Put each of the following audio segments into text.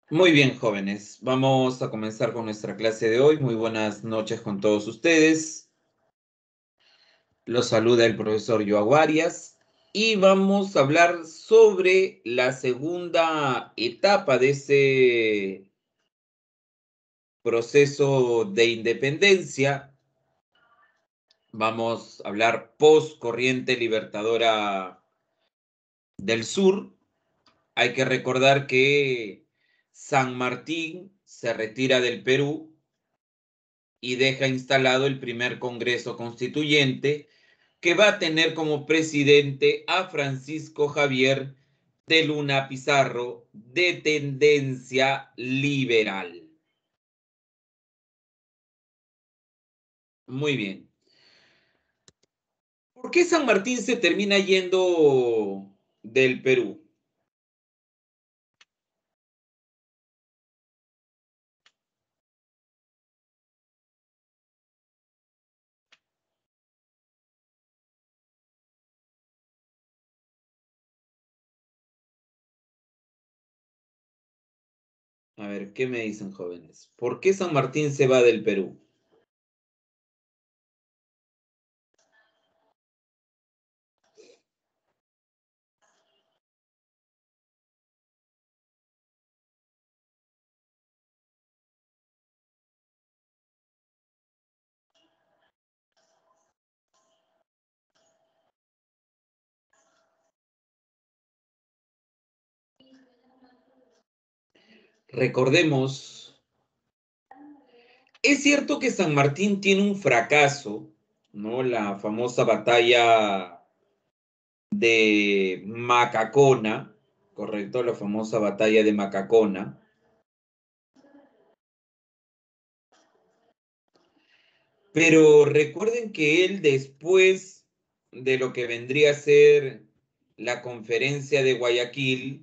Muy bien, jóvenes. Vamos a comenzar con nuestra clase de hoy. Muy buenas noches con todos ustedes. Los saluda el profesor Joao Arias y vamos a hablar sobre la segunda etapa de ese proceso de independencia. Vamos a hablar post corriente libertadora del sur. Hay que recordar que San Martín se retira del Perú y deja instalado el primer Congreso Constituyente, que va a tener como presidente a Francisco Javier de Luna Pizarro, de tendencia liberal. Muy bien. ¿Por qué San Martín se termina yendo del Perú? A ver, ¿qué me dicen, jóvenes? ¿Por qué San Martín se va del Perú? Recordemos, es cierto que San Martín tiene un fracaso, ¿no? La famosa batalla de Macacona, ¿correcto? La famosa batalla de Macacona. Pero recuerden que él, después de lo que vendría a ser la conferencia de Guayaquil,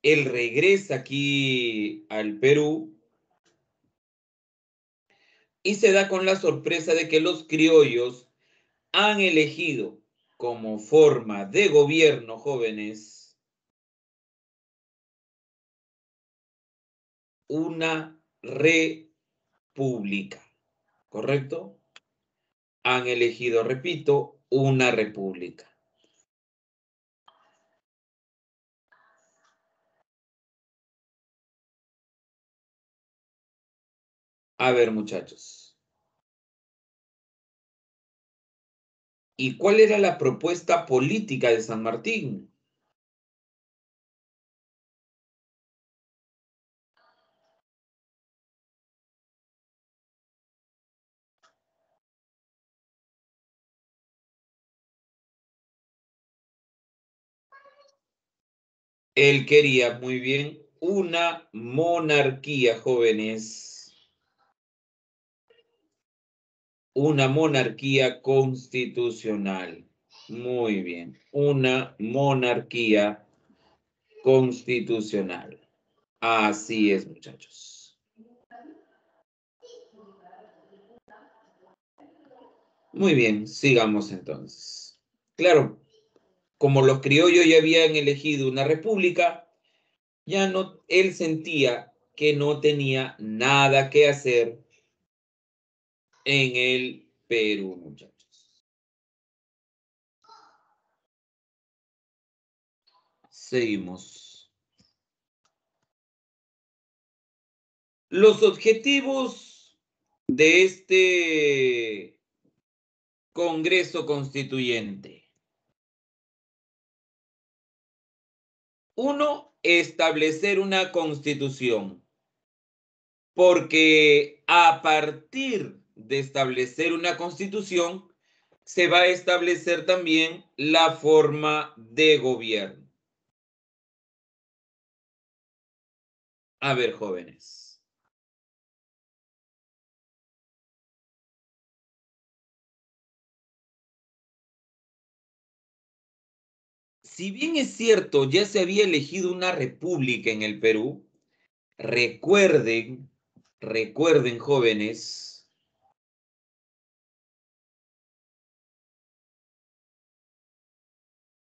él regresa aquí al Perú y se da con la sorpresa de que los criollos han elegido como forma de gobierno, jóvenes, una república, ¿correcto? Han elegido, repito, una república. A ver, muchachos. ¿Y cuál era la propuesta política de San Martín? Él quería muy bien una monarquía, jóvenes, una monarquía constitucional. Muy bien, una monarquía constitucional. Así es, muchachos. Muy bien, sigamos entonces. Claro, como los criollos ya habían elegido una república, ya no, él sentía que no tenía nada que hacer en el Perú, muchachos. Seguimos. Los objetivos de este Congreso Constituyente. Uno, establecer una constitución, porque a partir de establecer una constitución, se va a establecer también la forma de gobierno. A ver, jóvenes. Si bien es cierto, ya se había elegido una república en el Perú, recuerden, jóvenes,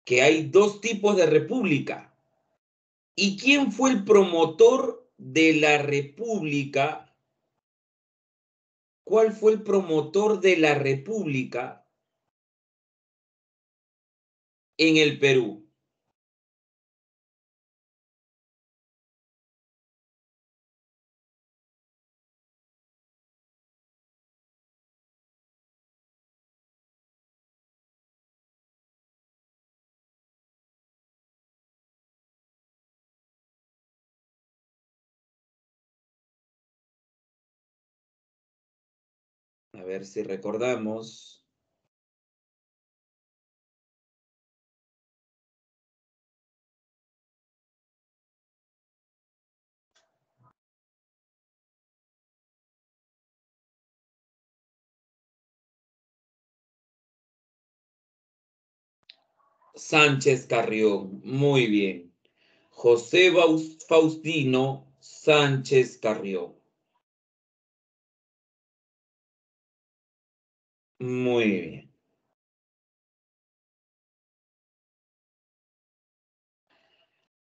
que hay dos tipos de república. ¿Y quién fue el promotor de la república? ¿Cuál fue el promotor de la república en el Perú? A ver si recordamos. Sánchez Carrión, muy bien. José Faustino Sánchez Carrión. Muy bien.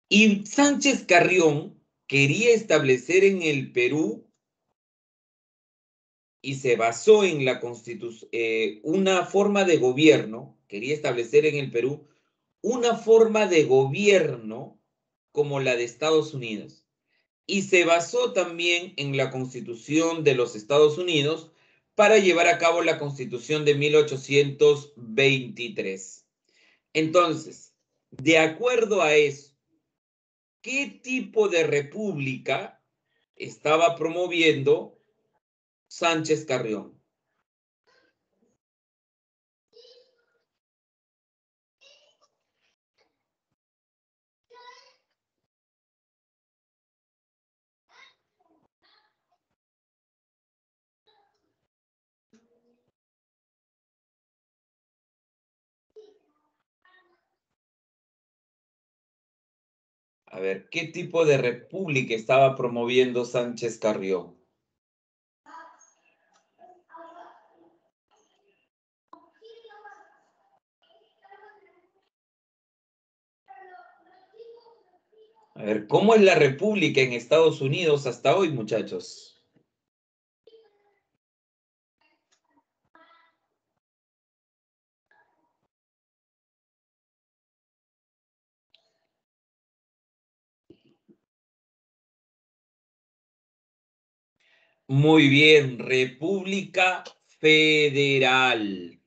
Y Sánchez Carrión quería establecer en el Perú y se basó en la constitución, una forma de gobierno, quería establecer en el Perú una forma de gobierno como la de Estados Unidos. Y se basó también en la Constitución de los Estados Unidos para llevar a cabo la Constitución de 1823. Entonces, de acuerdo a eso, ¿qué tipo de república estaba promoviendo Sánchez Carrión? A ver, ¿qué tipo de república estaba promoviendo Sánchez Carrión? A ver, ¿cómo es la república en Estados Unidos hasta hoy, muchachos? Muy bien, República Federal.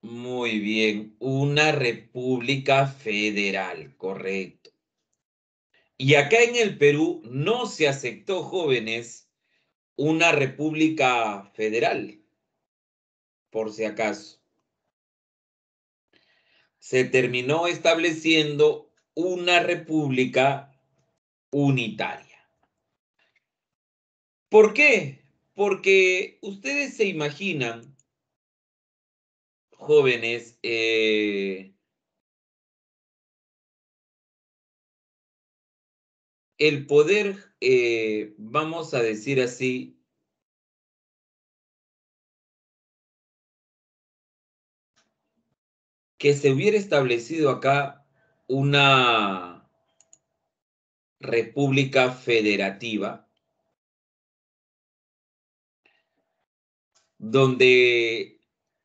Muy bien, una república federal, correcto. Y acá en el Perú no se aceptó, jóvenes, una república federal, por si acaso. Se terminó estableciendo una república unitaria. ¿Por qué? Porque ustedes se imaginan, jóvenes, el poder, vamos a decir así, que se hubiera establecido acá una república federativa donde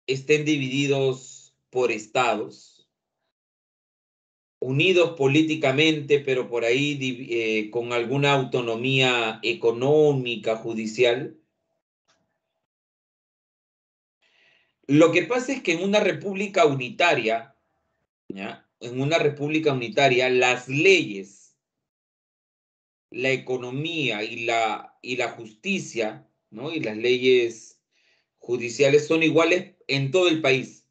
estén divididos por estados, unidos políticamente, pero por ahí con alguna autonomía económica, judicial. Lo que pasa es que en una república unitaria, ¿ya? En una república unitaria, las leyes, la economía y la justicia, ¿no? Y las leyes judiciales son iguales en todo el país.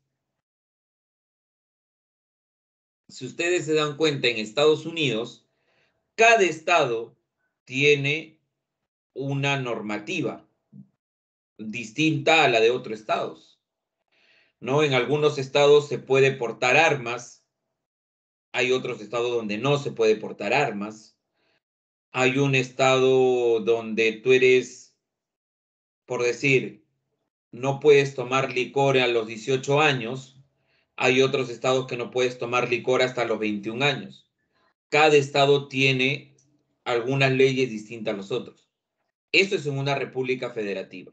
Si ustedes se dan cuenta, en Estados Unidos, cada estado tiene una normativa distinta a la de otros estados, ¿no? En algunos estados se puede portar armas, hay otros estados donde no se puede portar armas, hay un estado donde tú eres, por decir, no puedes tomar licor a los 18 años, Hay otros estados que no puedes tomar licor hasta los 21 años. Cada estado tiene algunas leyes distintas a los otros. Eso es en una república federativa.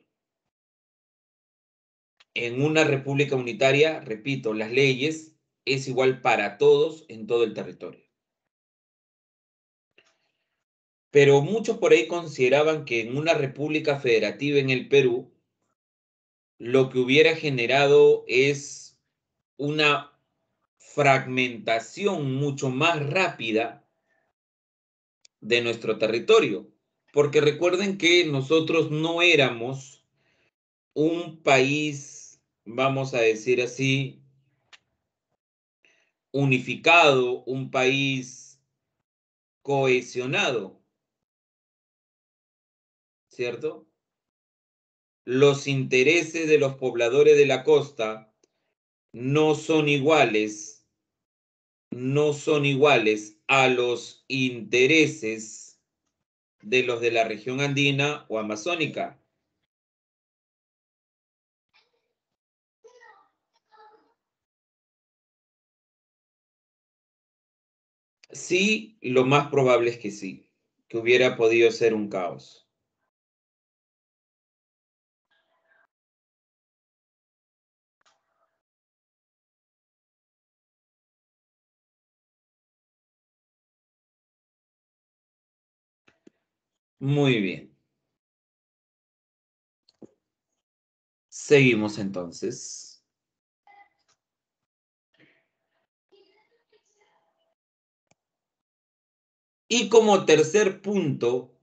En una república unitaria, repito, las leyes es igual para todos en todo el territorio. Pero muchos por ahí consideraban que en una república federativa en el Perú, lo que hubiera generado es una fragmentación mucho más rápida de nuestro territorio. Porque recuerden que nosotros no éramos un país, vamos a decir así, unificado, un país cohesionado, ¿cierto? Los intereses de los pobladores de la costa no son iguales, no son iguales a los intereses de los de la región andina o amazónica. Sí, lo más probable es que sí, que hubiera podido ser un caos. Muy bien. Seguimos entonces. Y como tercer punto,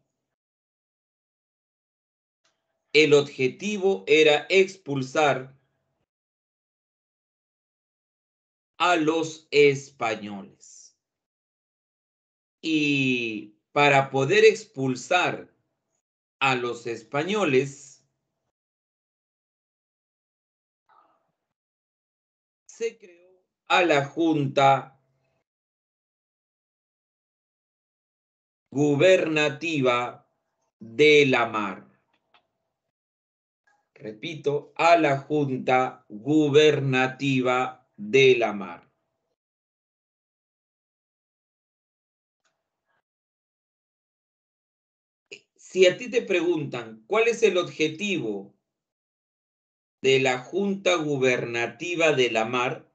el objetivo era expulsar a los españoles. Y para poder expulsar a los españoles, se creó a la Junta Gubernativa de la Mar. Repito, a la Junta Gubernativa de la Mar. Si a ti te preguntan cuál es el objetivo de la Junta Gubernativa de la Mar,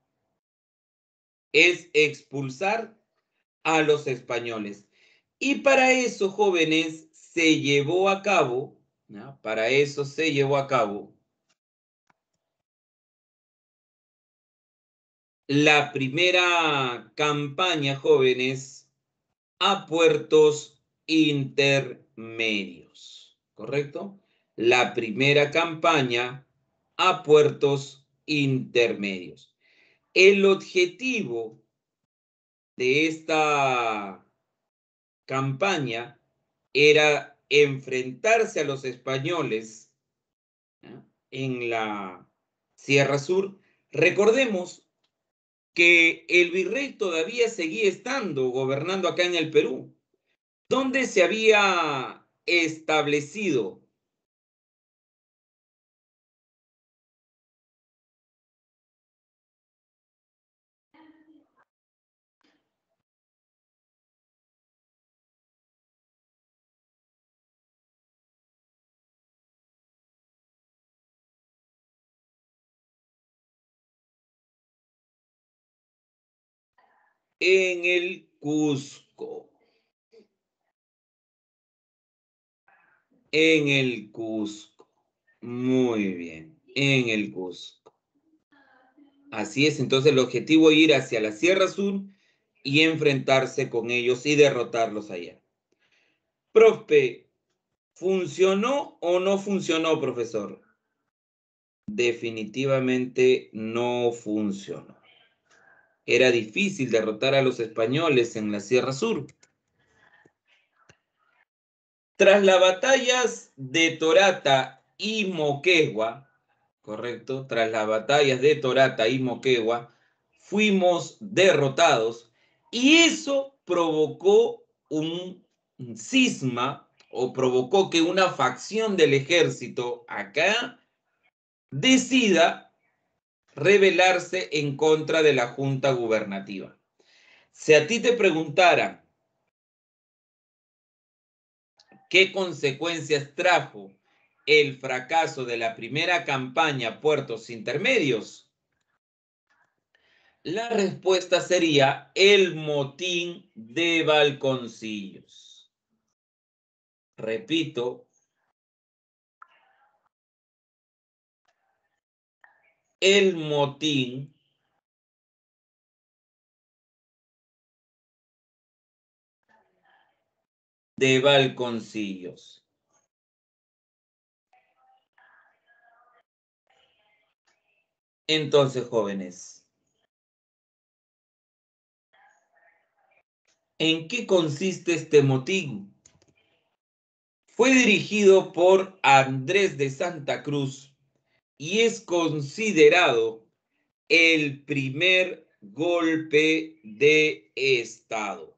es expulsar a los españoles. Y para eso, jóvenes, se llevó a cabo, ¿no? Para eso se llevó a cabo la primera campaña, jóvenes, a puertos intermedios, ¿correcto? La primera campaña a puertos intermedios. El objetivo de esta campaña era enfrentarse a los españoles, ¿no?, en la Sierra Sur. Recordemos que el virrey todavía seguía estando gobernando acá en el Perú, donde se había establecido en el Cusco. En el Cusco. Muy bien, en el Cusco. Así es, entonces el objetivo es ir hacia la Sierra Sur y enfrentarse con ellos y derrotarlos allá. Profe, ¿funcionó o no funcionó, profesor? Definitivamente no funcionó. Era difícil derrotar a los españoles en la Sierra Sur. Tras las batallas de Torata y Moquegua, correcto, tras las batallas de Torata y Moquegua, fuimos derrotados y eso provocó un cisma o provocó que una facción del ejército acá decida rebelarse en contra de la junta gubernativa. Si a ti te preguntaran qué consecuencias trajo el fracaso de la primera campaña Puertos Intermedios, la respuesta sería el motín de Balconcillos. Repito, el motín de Balconcillos. Entonces, jóvenes, ¿en qué consiste este motín? Fue dirigido por Andrés de Santa Cruz y es considerado el primer golpe de Estado.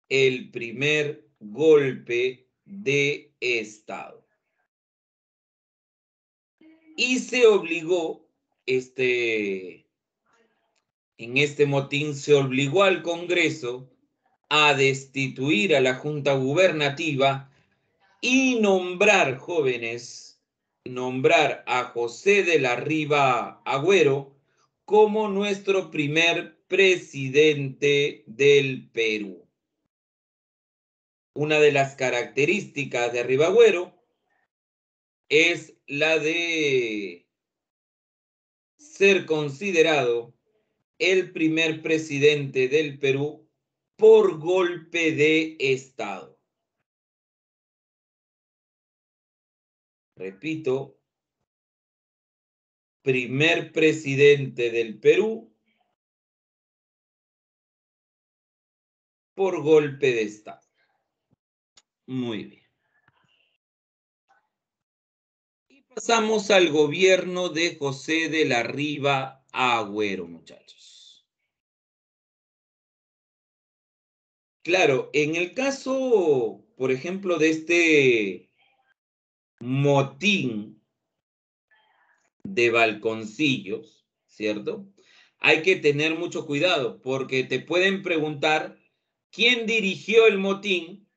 El primer golpe de Estado. Y se obligó, en este motín se obligó al Congreso a destituir a la Junta Gubernativa y nombrar, jóvenes, nombrar a José de la Riva Agüero como nuestro primer presidente del Perú. Una de las características de Ribagüero es la de ser considerado el primer presidente del Perú por golpe de Estado. Repito, primer presidente del Perú por golpe de Estado. Muy bien. Y pasamos al gobierno de José de la Riva Agüero, muchachos. Claro, en el caso, por ejemplo, de este motín de Balconcillos, ¿cierto? Hay que tener mucho cuidado porque te pueden preguntar quién dirigió el motín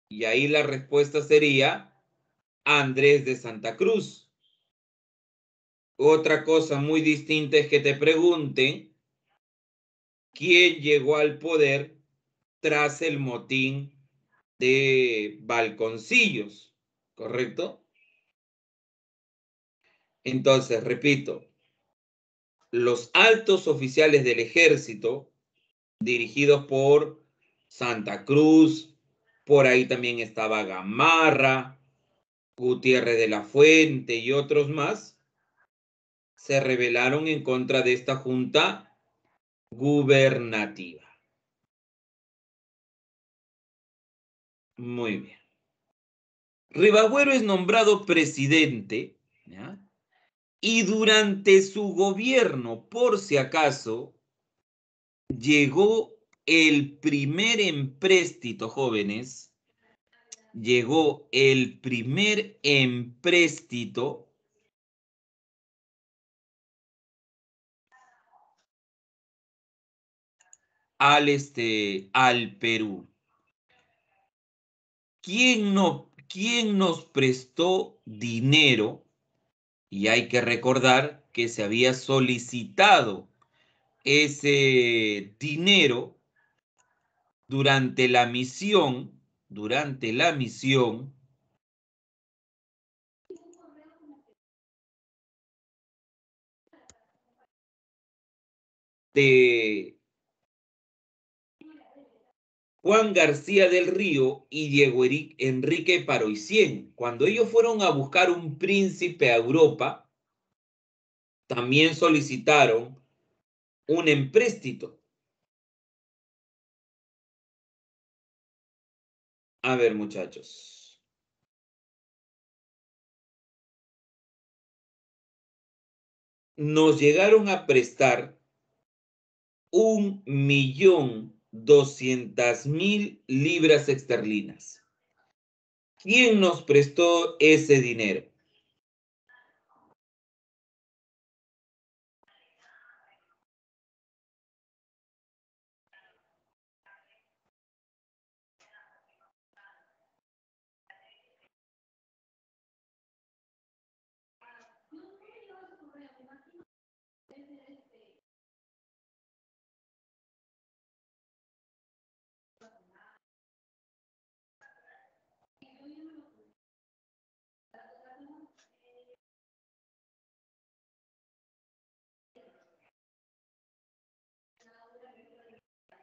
y ahí la respuesta sería Andrés de Santa Cruz. Otra cosa muy distinta es que te pregunten quién llegó al poder tras el motín de Balconcillos, ¿correcto? Entonces, repito, los altos oficiales del ejército, dirigidos por Santa Cruz, por ahí también estaba Gamarra, Gutiérrez de la Fuente y otros más, se rebelaron en contra de esta junta gubernativa. Muy bien. Ribagüero es nombrado presidente, ¿ya? Y durante su gobierno, por si acaso, llegó el primer empréstito, jóvenes, llegó el primer empréstito al Perú. ¿Quién nos prestó dinero? Y hay que recordar que se había solicitado ese dinero durante la misión de Juan García del Río y Diego Enrique Paroicien. Cuando ellos fueron a buscar un príncipe a Europa, también solicitaron un empréstito. A ver, muchachos. Nos llegaron a prestar 1.200.000 libras esterlinas. ¿Quién nos prestó ese dinero?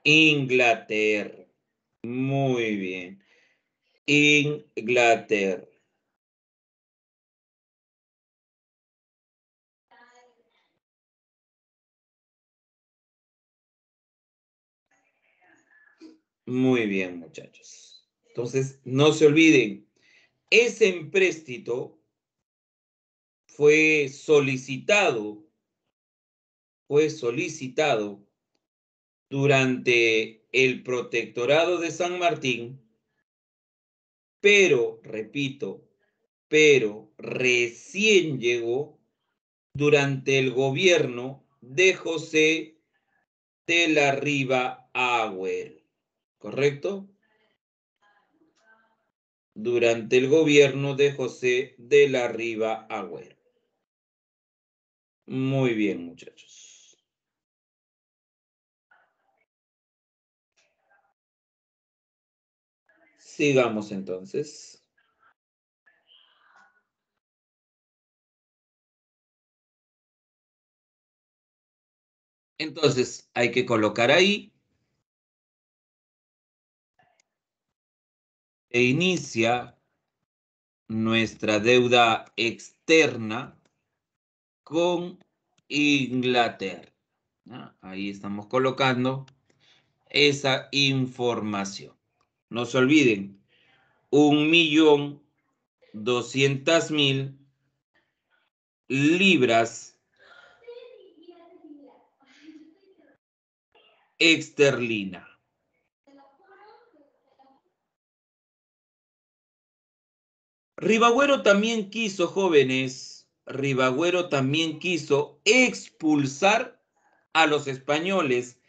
Inglaterra. Muy bien. Inglaterra. Muy bien, muchachos. Entonces, no se olviden, ese empréstito fue solicitado durante el protectorado de San Martín, pero, repito, pero recién llegó durante el gobierno de José de la Riva Agüero, ¿correcto? Durante el gobierno de José de la Riva Agüero. Muy bien, muchachos. Sigamos entonces. Entonces, hay que colocar ahí. E inicia nuestra deuda externa con Inglaterra. ¿Ya? Ahí estamos colocando esa información. No se olviden, 1.200.000 libras esterlina. Ribagüero también quiso, jóvenes, Ribagüero también quiso expulsar a los españoles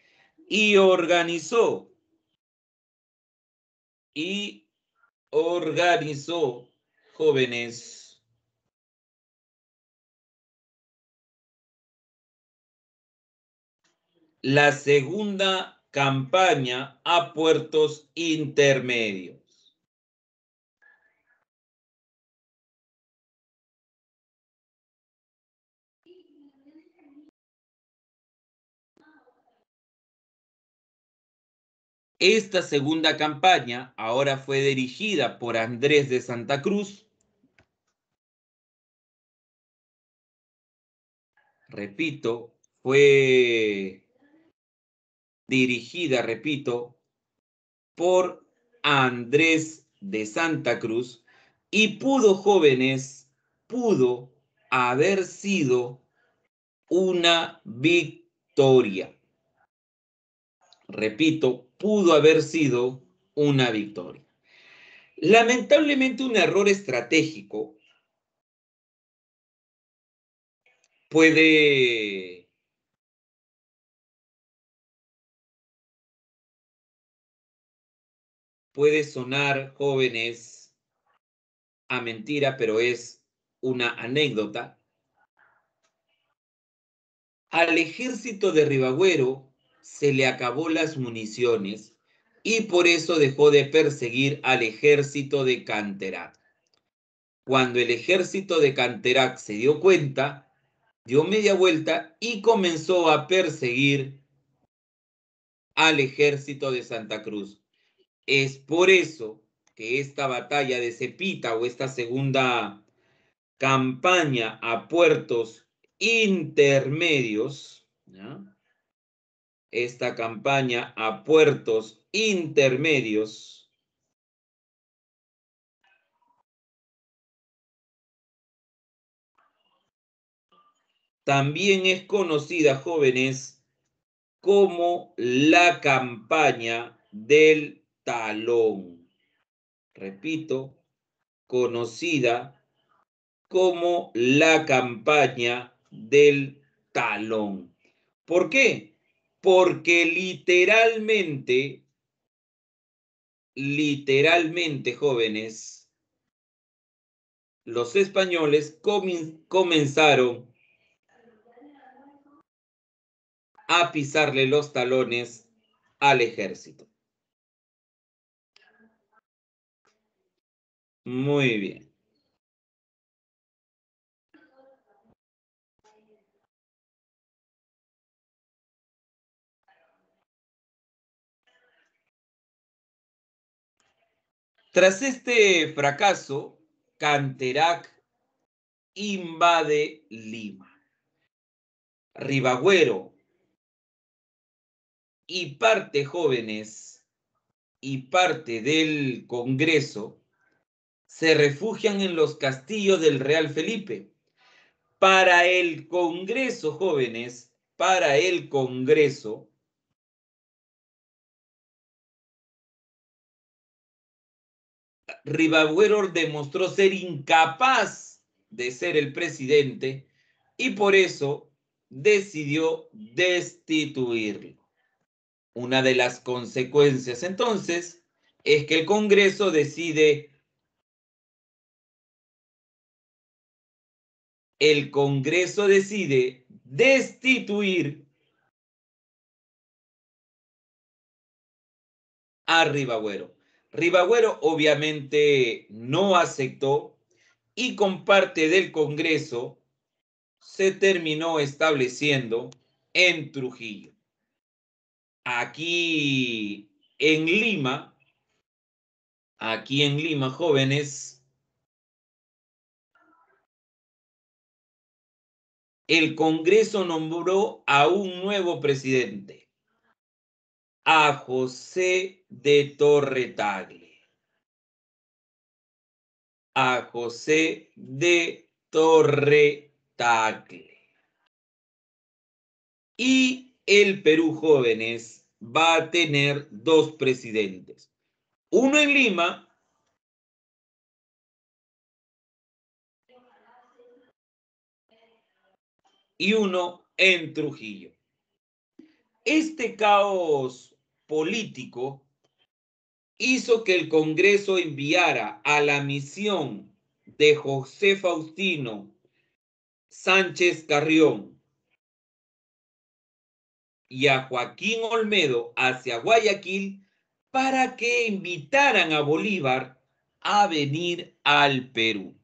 y organizó, jóvenes, la segunda campaña a puertos intermedios. Esta segunda campaña ahora fue dirigida por Andrés de Santa Cruz. Repito, fue dirigida, repito, por Andrés de Santa Cruz y pudo, jóvenes, pudo haber sido una victoria. Repito, pudo haber sido una victoria. Lamentablemente, un error estratégico puede sonar, jóvenes, a mentira, pero es una anécdota. Al ejército de Ribagüero se le acabó las municiones y por eso dejó de perseguir al ejército de Canterac. Cuando el ejército de Canterac se dio cuenta, dio media vuelta y comenzó a perseguir al ejército de Santa Cruz. Es por eso que esta batalla de Cepita o esta segunda campaña a puertos intermedios, ¿ya? Esta campaña a puertos intermedios también es conocida, jóvenes, como la campaña del talón. Repito, conocida como la campaña del talón. ¿Por qué? Porque literalmente, jóvenes, los españoles comenzaron a pisarle los talones al ejército. Muy bien. Tras este fracaso, Canterac invade Lima. Ribagüero y parte jóvenes y parte del Congreso se refugian en los castillos del Real Felipe. Para el Congreso, jóvenes, para el Congreso, Ribagüero demostró ser incapaz de ser el presidente y por eso decidió destituirlo. Una de las consecuencias entonces es que el Congreso decide destituir a Ribagüero. Ribagüero obviamente no aceptó y con parte del Congreso se terminó estableciendo en Trujillo. Aquí en Lima, jóvenes, el Congreso nombró a un nuevo presidente, a José de Torre-Tagle. A José de Torre-Tagle. Y el Perú, jóvenes, va a tener dos presidentes. Uno en Lima y uno en Trujillo. Este caos político hizo que el Congreso enviara a la misión de José Faustino Sánchez Carrión y a Joaquín Olmedo hacia Guayaquil para que invitaran a Bolívar a venir al Perú.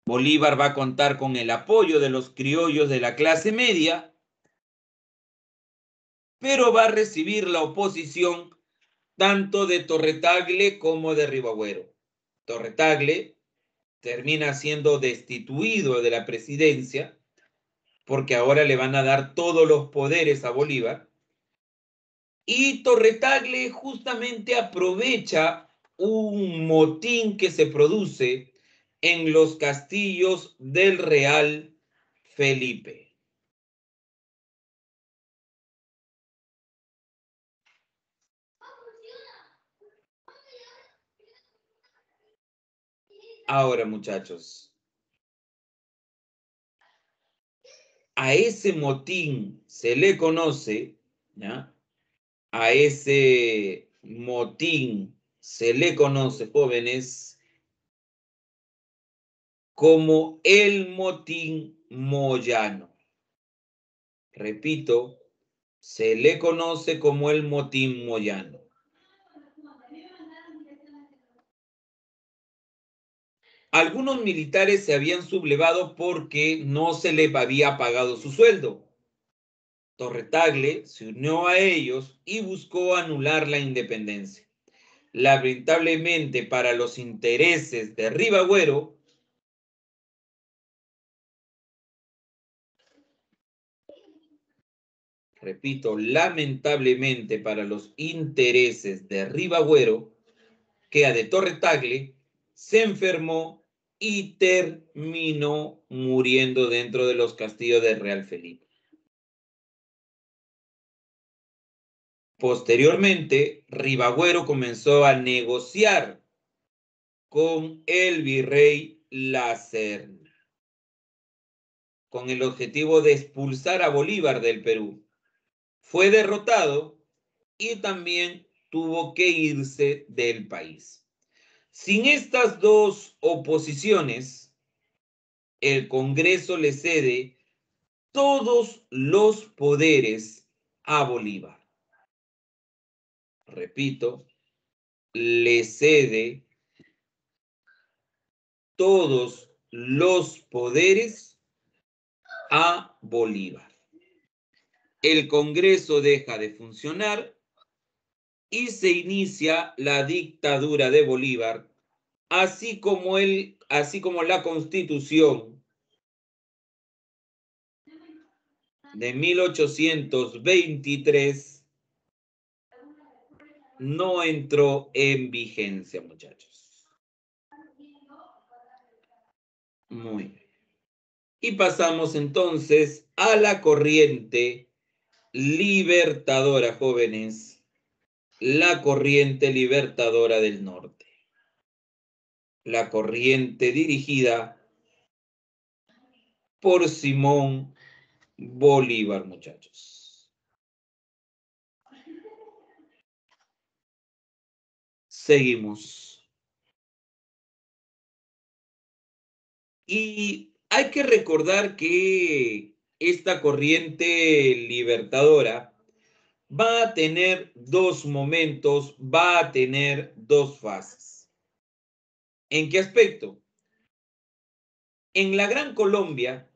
Bolívar va a contar con el apoyo de los criollos de la clase media, pero va a recibir la oposición tanto de Torre-Tagle como de Ribagüero. Torre-Tagle termina siendo destituido de la presidencia porque ahora le van a dar todos los poderes a Bolívar. Y Torre-Tagle justamente aprovecha un motín que se produce en los castillos del Real Felipe. Ahora, muchachos, a ese motín se le conoce, ¿ya? A ese motín se le conoce, jóvenes, como el motín Moyano. Repito, se le conoce como el motín Moyano. Algunos militares se habían sublevado porque no se les había pagado su sueldo. Torre-Tagle se unió a ellos y buscó anular la independencia. Lamentablemente para los intereses de Ribagüero, repito, lamentablemente para los intereses de Ribagüero, que a de Torre-Tagle se enfermó y terminó muriendo dentro de los castillos del Real Felipe. Posteriormente, Ribagüero comenzó a negociar con el virrey La Serna, con el objetivo de expulsar a Bolívar del Perú. Fue derrotado y también tuvo que irse del país. Sin estas dos oposiciones, el Congreso le cede todos los poderes a Bolívar. Repito, le cede todos los poderes a Bolívar. El Congreso deja de funcionar y se inicia la dictadura de Bolívar, así como la Constitución de 1823 no entró en vigencia, muchachos. Muy bien. Y pasamos entonces a la corriente libertadora, jóvenes, la corriente libertadora del norte. La corriente dirigida por Simón Bolívar, muchachos. Seguimos. Y hay que recordar que esta corriente libertadora va a tener dos momentos, va a tener dos fases. ¿En qué aspecto? En la Gran Colombia,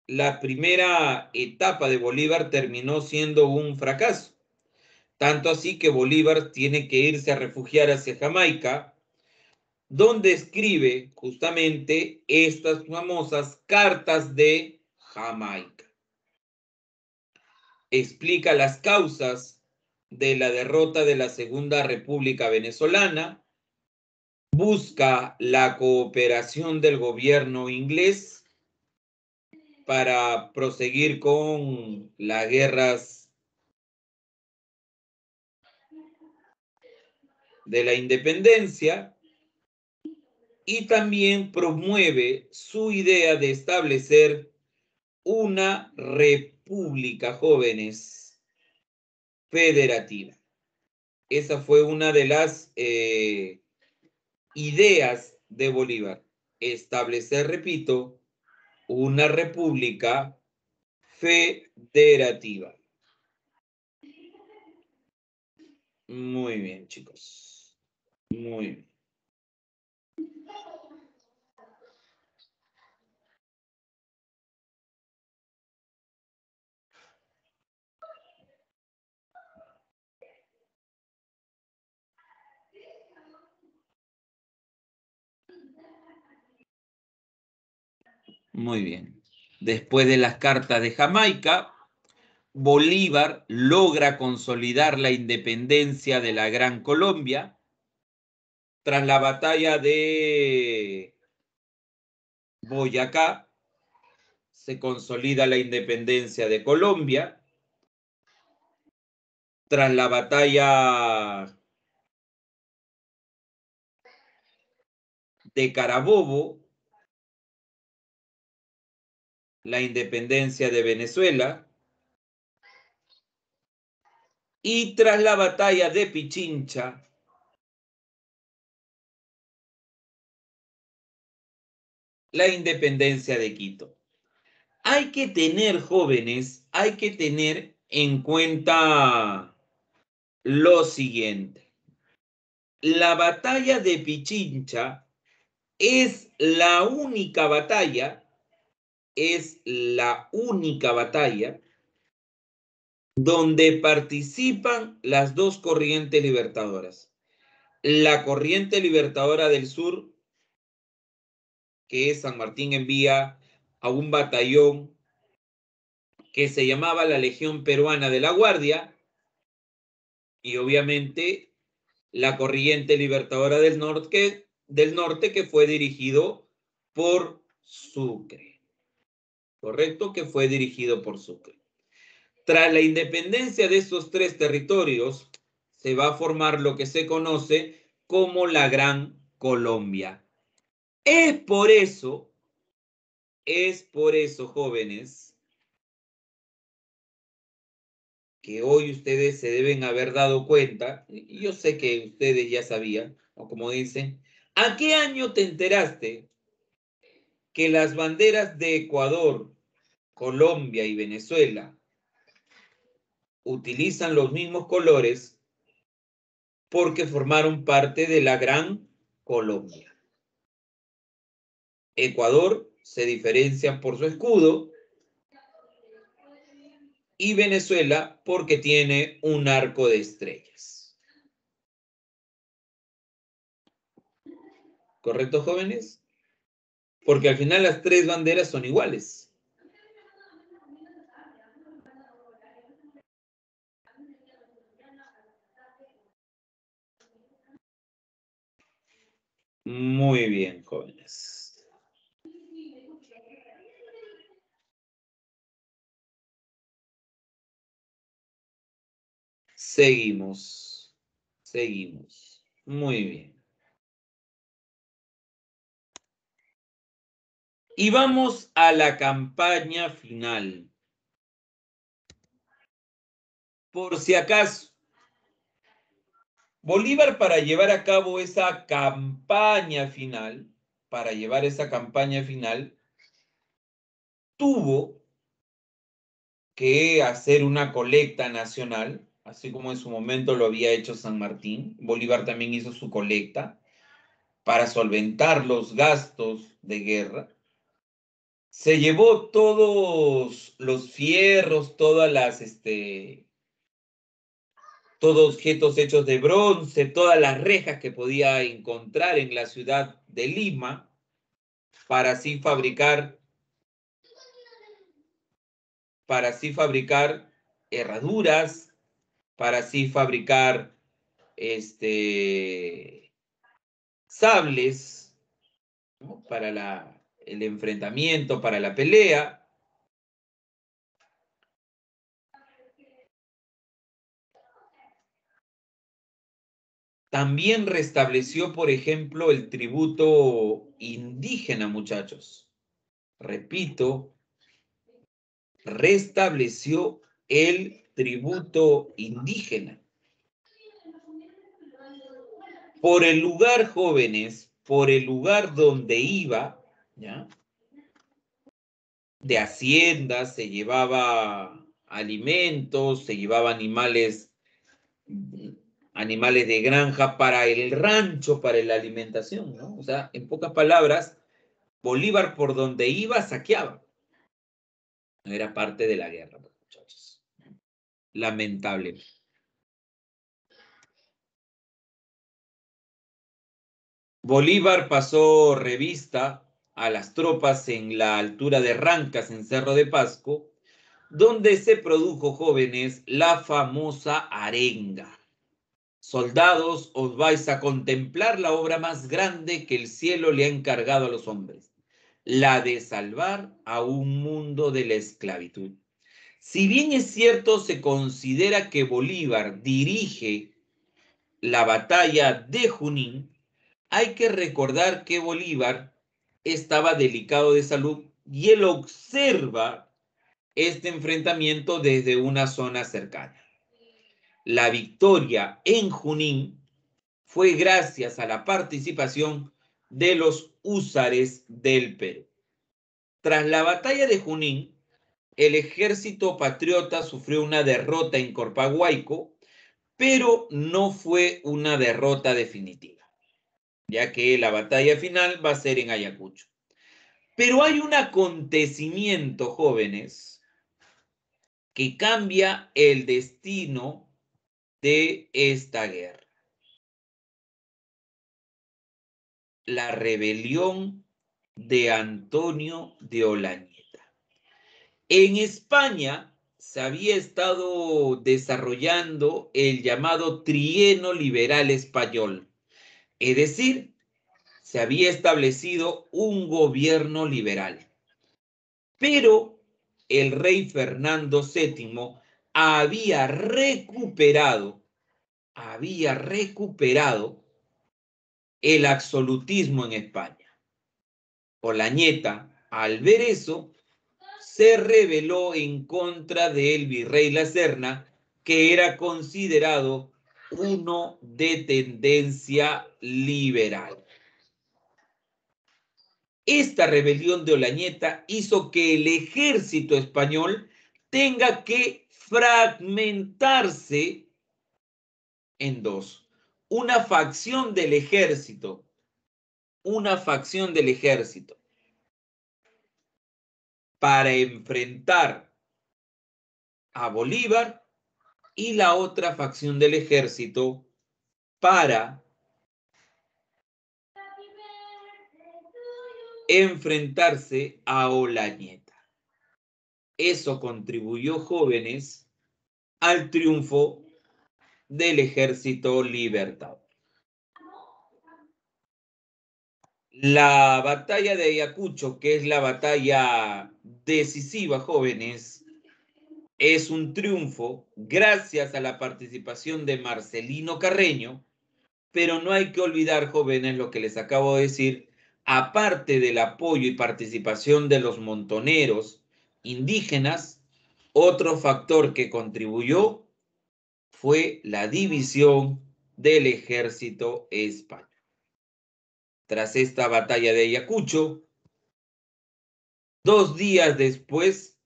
la primera etapa de Bolívar terminó siendo un fracaso. Tanto así que Bolívar tiene que irse a refugiar hacia Jamaica, donde escribe justamente estas famosas cartas de Jamaica. Explica las causas de la derrota de la Segunda República Venezolana, busca la cooperación del gobierno inglés para proseguir con las guerras de la independencia y también promueve su idea de establecer una república, jóvenes, federativa. Esa fue una de las ideas de Bolívar, establecer, repito, una república federativa. Muy bien, chicos. Muy bien. Muy bien. Después de las cartas de Jamaica, Bolívar logra consolidar la independencia de la Gran Colombia tras la batalla de Boyacá. Se consolida la independencia de Colombia. Tras la batalla de Carabobo, la independencia de Venezuela. Y tras la batalla de Pichincha, la independencia de Quito. Hay que tener, jóvenes, hay que tener en cuenta lo siguiente. La batalla de Pichincha es la única batalla, donde participan las dos corrientes libertadoras. La corriente libertadora del sur, que es San Martín, envía a un batallón que se llamaba la Legión Peruana de la Guardia, y obviamente la corriente libertadora del norte que fue dirigido por Sucre. ¿Correcto? Que fue dirigido por Sucre. Tras la independencia de estos tres territorios, se va a formar lo que se conoce como la Gran Colombia. Es por eso, jóvenes, que hoy ustedes se deben haber dado cuenta, y yo sé que ustedes ya sabían, o como dicen, ¿a qué año te enteraste que las banderas de Ecuador, Colombia y Venezuela utilizan los mismos colores porque formaron parte de la Gran Colombia? Ecuador se diferencia por su escudo y Venezuela porque tiene un arco de estrellas. ¿Correcto, jóvenes? Porque al final las tres banderas son iguales. Muy bien, jóvenes. Seguimos. Seguimos. Muy bien. Y vamos a la campaña final. Por si acaso, Bolívar para llevar a cabo esa campaña final, tuvo que hacer una colecta nacional, así como en su momento lo había hecho San Martín. Bolívar también hizo su colecta para solventar los gastos de guerra. Se llevó todos los fierros, todos objetos hechos de bronce, todas las rejas que podía encontrar en la ciudad de Lima para así fabricar herraduras, para así fabricar sables, ¿no? Para el enfrentamiento, para la pelea. También restableció, por ejemplo, el tributo indígena, muchachos. Repito, restableció el tributo indígena. Por el lugar, jóvenes, por el lugar donde iba, ¿ya? De haciendas, se llevaba alimentos, se llevaba animales de granja para el rancho, para la alimentación, ¿no? O sea, en pocas palabras, Bolívar por donde iba saqueaba. Era parte de la guerra, muchachos. Lamentable. Bolívar pasó revista a las tropas en la altura de Rancas, en Cerro de Pasco, donde se produjo, jóvenes, la famosa arenga. Soldados, os vais a contemplar la obra más grande que el cielo le ha encargado a los hombres, la de salvar a un mundo de la esclavitud. Si bien es cierto, se considera que Bolívar dirige la batalla de Junín, hay que recordar que Bolívar estaba delicado de salud y él observa este enfrentamiento desde una zona cercana. La victoria en Junín fue gracias a la participación de los húsares del Perú. Tras la batalla de Junín, el ejército patriota sufrió una derrota en Corpahuayco, pero no fue una derrota definitiva, ya que la batalla final va a ser en Ayacucho. Pero hay un acontecimiento, jóvenes, que cambia el destino de esta guerra. La rebelión de Antonio de Olañeta. En España se había estado desarrollando el llamado trienio liberal español, es decir, se había establecido un gobierno liberal. Pero el rey Fernando VII había recuperado el absolutismo en España. Olañeta, al ver eso, se rebeló en contra del virrey La Serna, que era considerado uno de tendencia liberal. Esta rebelión de Olañeta hizo que el ejército español tenga que fragmentarse en dos. Una facción del ejército para enfrentar a Bolívar y la otra facción del ejército para enfrentarse a Olañeta. Eso contribuyó, jóvenes, al triunfo del Ejército Libertador. La batalla de Ayacucho, que es la batalla decisiva, jóvenes, es un triunfo gracias a la participación de Marcelino Carreño, pero no hay que olvidar, jóvenes, lo que les acabo de decir, aparte del apoyo y participación de los montoneros indígenas, otro factor que contribuyó fue la división del ejército español. Tras esta batalla de Ayacucho, 2 días después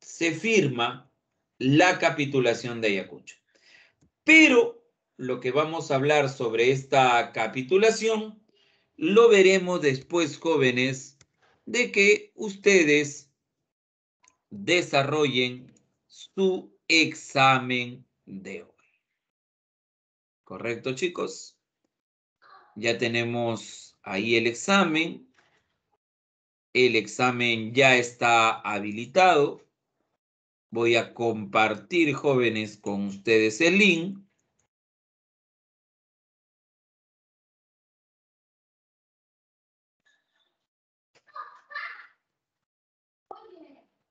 se firma la capitulación de Ayacucho. Pero lo que vamos a hablar sobre esta capitulación lo veremos después, jóvenes, de que ustedes desarrollen su examen de hoy. ¿Correcto, chicos? Ya tenemos ahí el examen. El examen ya está habilitado. Voy a compartir, jóvenes, con ustedes el link.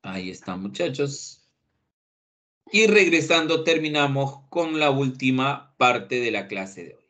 Ahí está, muchachos. Y regresando, terminamos con la última parte de la clase de hoy.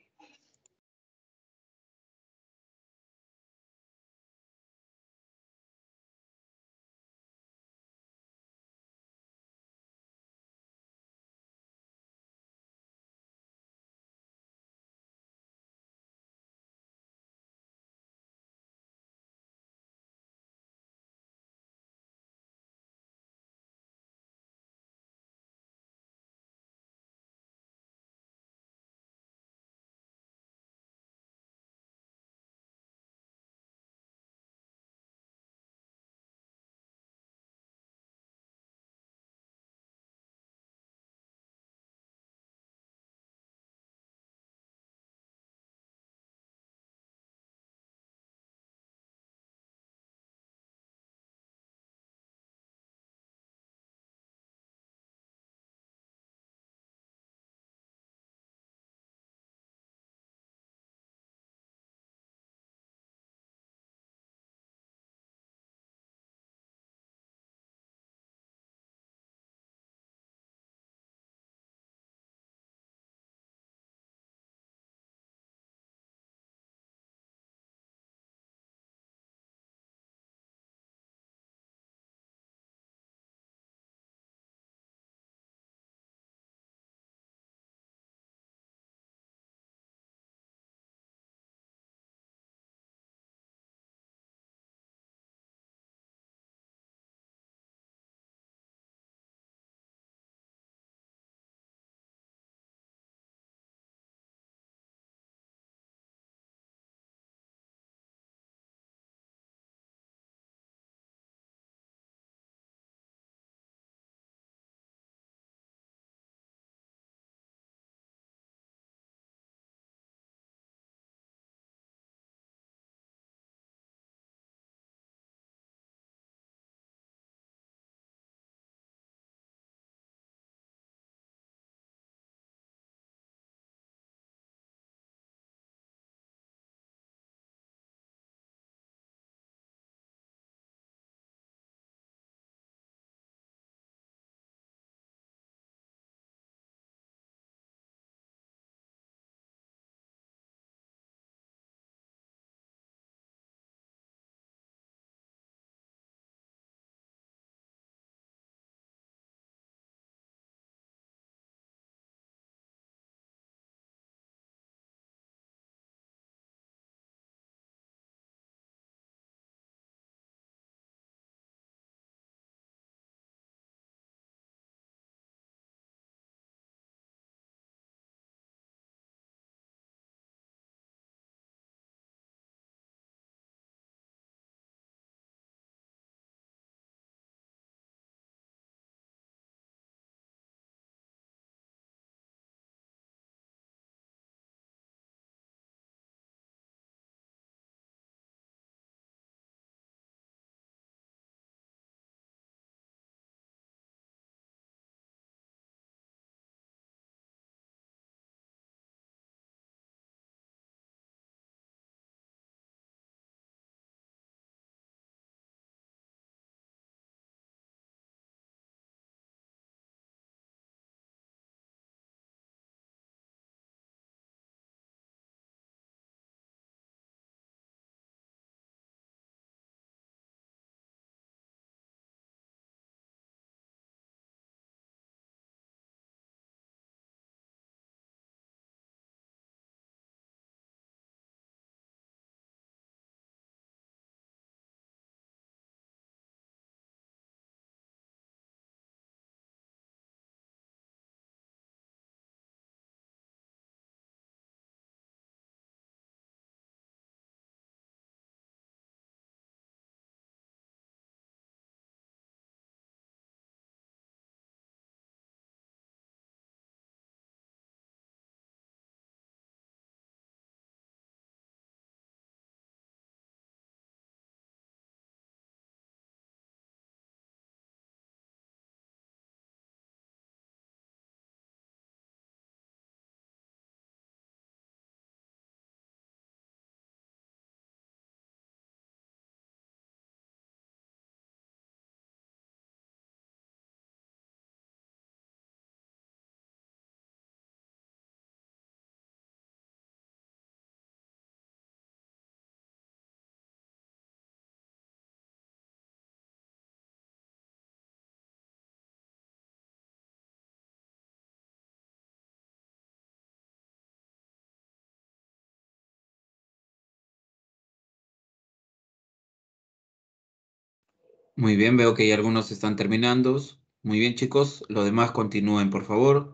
Muy bien, veo que ya algunos están terminando. Muy bien, chicos. Los demás continúen, por favor.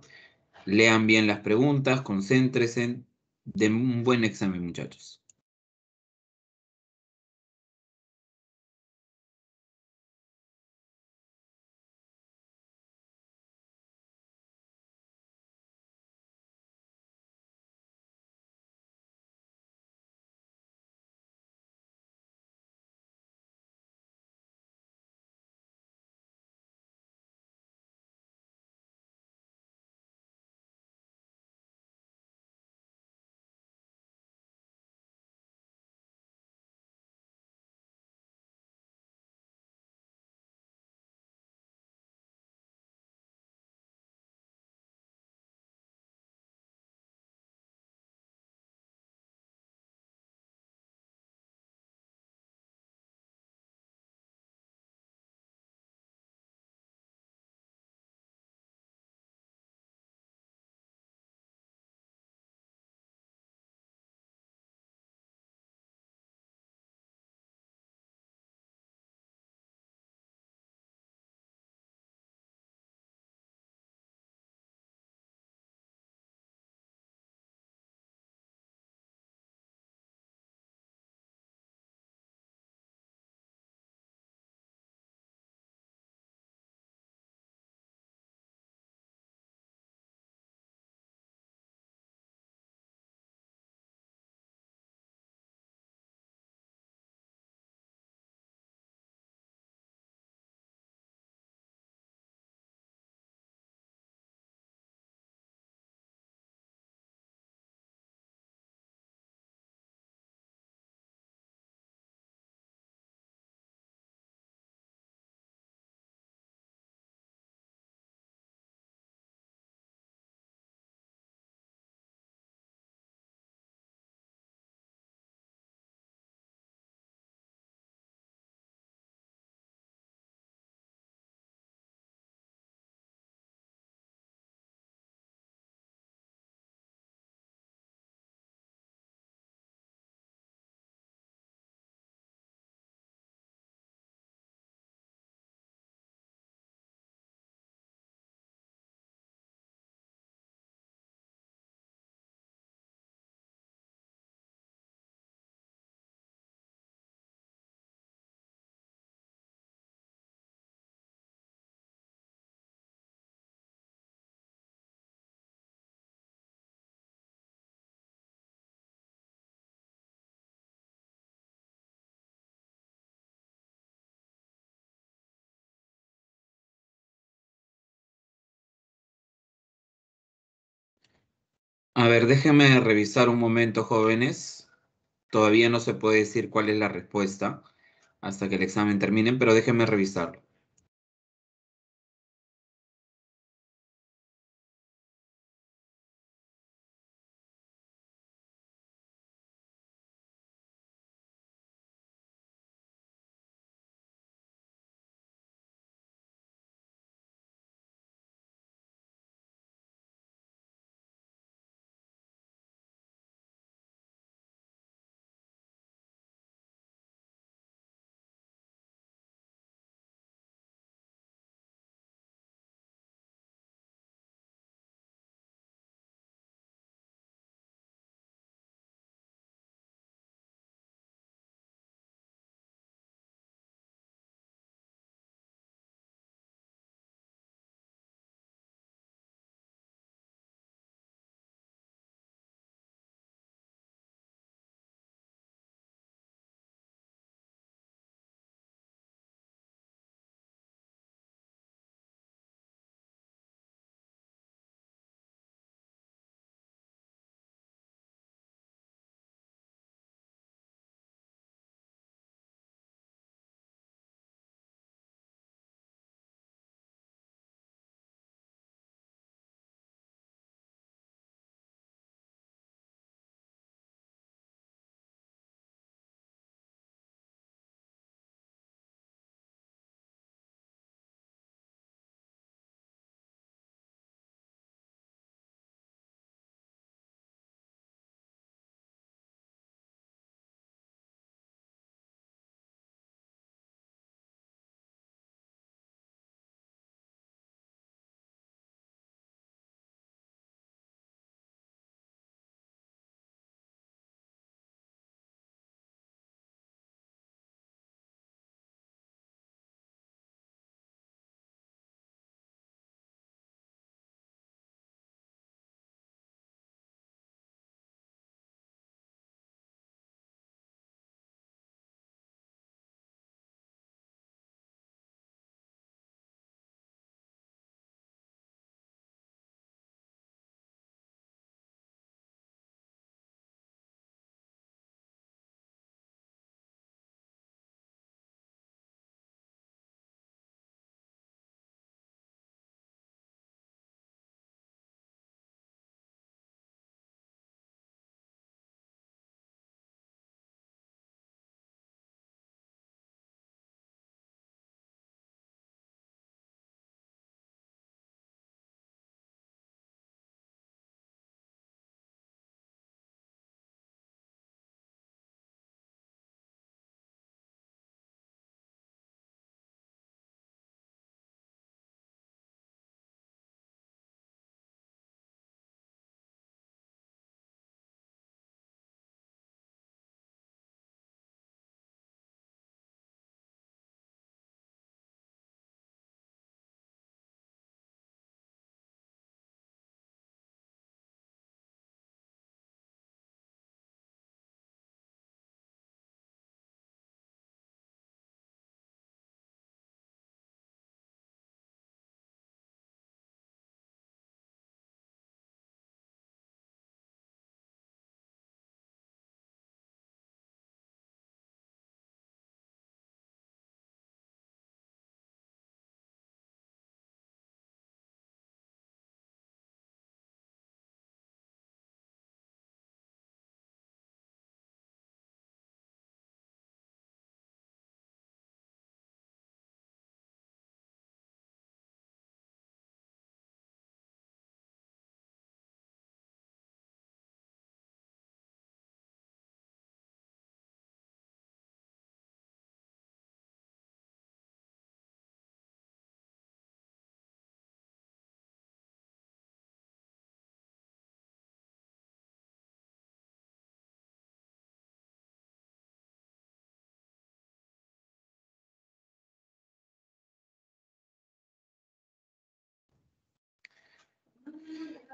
Lean bien las preguntas, concéntrense. Den un buen examen, muchachos. A ver, déjenme revisar un momento, jóvenes. Todavía no se puede decir cuál es la respuesta hasta que el examen termine, pero déjenme revisarlo.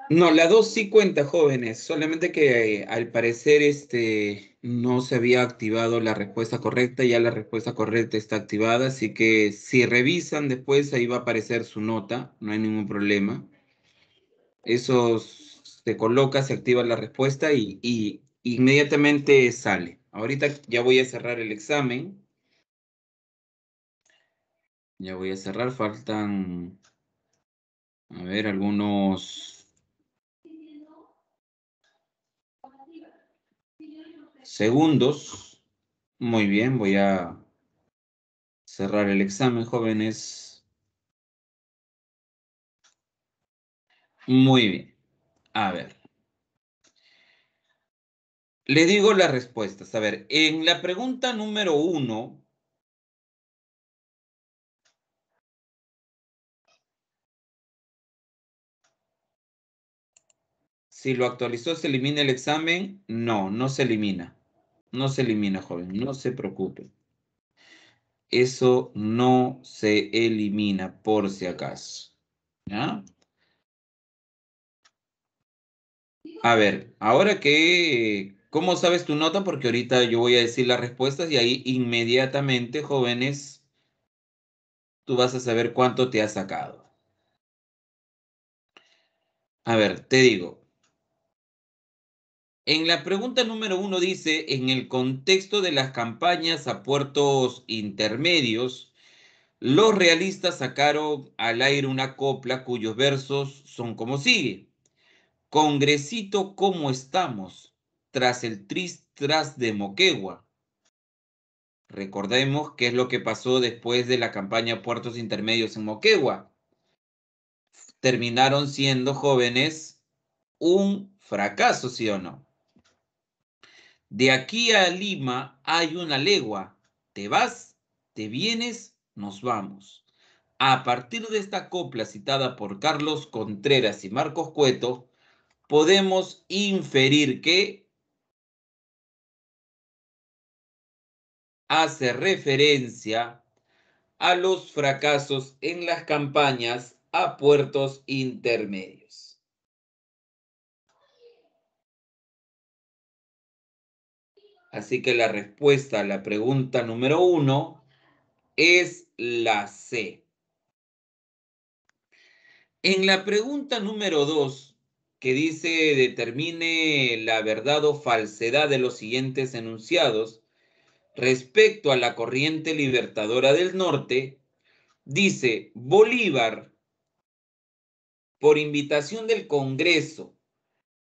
No, la 2 sí cuenta, jóvenes, solamente que al parecer no se había activado la respuesta correcta, ya la respuesta correcta está activada, así que si revisan después ahí va a aparecer su nota, no hay ningún problema. Eso se coloca, se activa la respuesta y inmediatamente sale. Ahorita ya voy a cerrar el examen. Ya voy a cerrar, faltan, a ver, algunos segundos. Muy bien, voy a cerrar el examen, jóvenes. Muy bien. A ver, le digo las respuestas. A ver, en la pregunta número 1, si lo actualizó, ¿se elimina el examen? No, no se elimina. No se elimina, joven, no se preocupe. Eso no se elimina por si acaso. ¿Ya? A ver, ahora que, ¿cómo sabes tu nota? Porque ahorita yo voy a decir las respuestas y ahí inmediatamente, jóvenes, tú vas a saber cuánto te has sacado. A ver, te digo. En la pregunta número 1 dice, en el contexto de las campañas a puertos intermedios, los realistas sacaron al aire una copla cuyos versos son como sigue. Congresito, ¿cómo estamos? Tras el tras de Moquegua. Recordemos qué es lo que pasó después de la campaña Puertos Intermedios en Moquegua. Terminaron siendo, jóvenes, un fracaso, ¿sí o no? De aquí a Lima hay una legua. Te vas, te vienes, nos vamos. A partir de esta copla citada por Carlos Contreras y Marcos Cueto, podemos inferir que hace referencia a los fracasos en las campañas a puertos intermedios. Así que la respuesta a la pregunta número 1 es la C. En la pregunta número 2, que dice determine la verdad o falsedad de los siguientes enunciados respecto a la corriente libertadora del norte, dice Bolívar, por invitación del Congreso,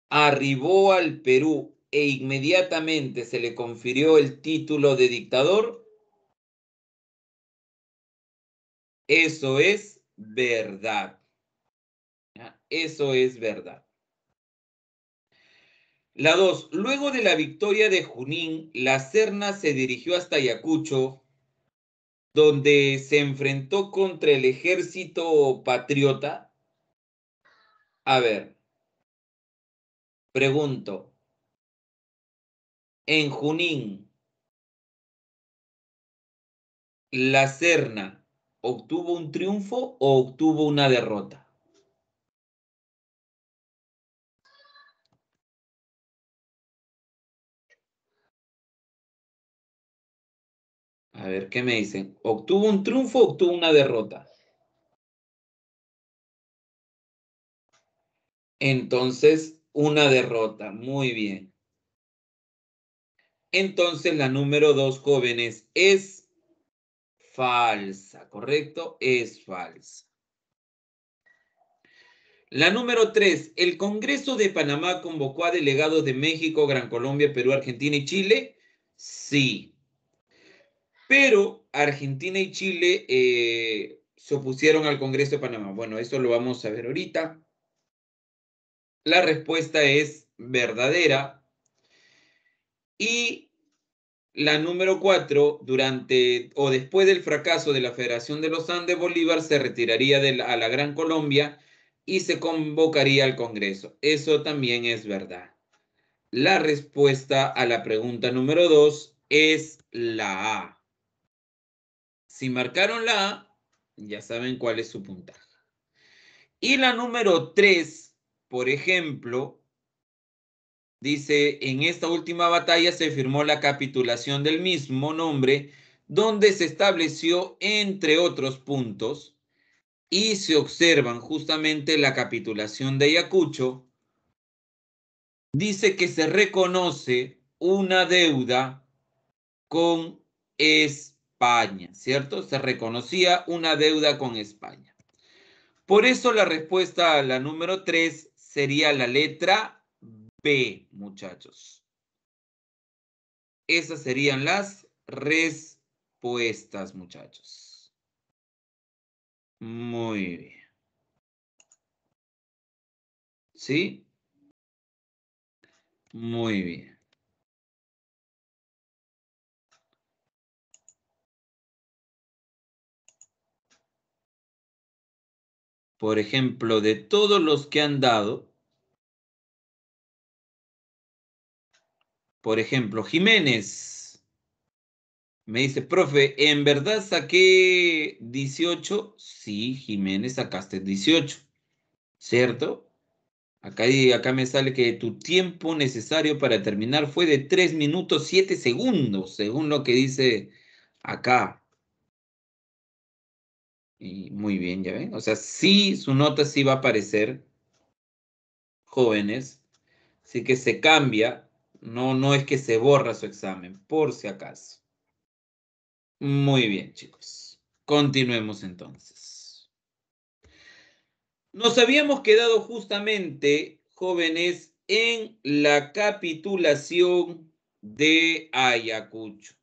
arribó al Perú e inmediatamente se le confirió el título de dictador. Eso es verdad. ¿Ya? Eso es verdad. La 2. Luego de la victoria de Junín, la Serna se dirigió hasta Ayacucho, donde se enfrentó contra el ejército patriota. A ver, pregunto, en Junín, ¿la Serna obtuvo un triunfo o obtuvo una derrota? A ver, ¿qué me dicen? ¿Obtuvo un triunfo o obtuvo una derrota? Entonces, una derrota. Muy bien. Entonces, la número 2, jóvenes, es falsa, ¿correcto? Es falsa. La número 3, ¿el Congreso de Panamá convocó a delegados de México, Gran Colombia, Perú, Argentina y Chile? Sí. Pero Argentina y Chile se opusieron al Congreso de Panamá. Bueno, eso lo vamos a ver ahorita. La respuesta es verdadera. Y la número 4, durante o después del fracaso de la Federación de los Andes, Bolívar se retiraría a la Gran Colombia y se convocaría al Congreso. Eso también es verdad. La respuesta a la pregunta número 2 es la A. Si marcaron la A, ya saben cuál es su puntaje. Y la número 3 por ejemplo, dice, en esta última batalla se firmó la capitulación del mismo nombre, donde se estableció, entre otros puntos, y se observan justamente la capitulación de Ayacucho, dice que se reconoce una deuda con España, ¿cierto? Se reconocía una deuda con España. Por eso la respuesta a la número 3 sería la letra B, muchachos. Esas serían las respuestas, muchachos. Muy bien. ¿Sí? Muy bien. Por ejemplo, de todos los que han dado, por ejemplo, Jiménez me dice, profe, ¿en verdad saqué 18? Sí, Jiménez, sacaste 18, ¿cierto? Acá me sale que tu tiempo necesario para terminar fue de 3 minutos 7 segundos, según lo que dice acá. Y muy bien, ya ven. O sea, sí, su nota sí va a aparecer, jóvenes. Así que se cambia. No, no es que se borra su examen, por si acaso. Muy bien, chicos. Continuemos entonces. Nos habíamos quedado justamente, jóvenes, en la capitulación de Ayacucho.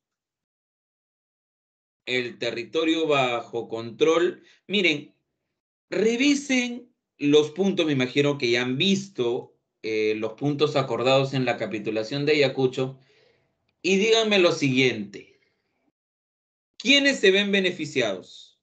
El territorio bajo control. Miren, revisen los puntos, me imagino que ya han visto los puntos acordados en la capitulación de Ayacucho, y díganme lo siguiente. ¿Quiénes se ven beneficiados?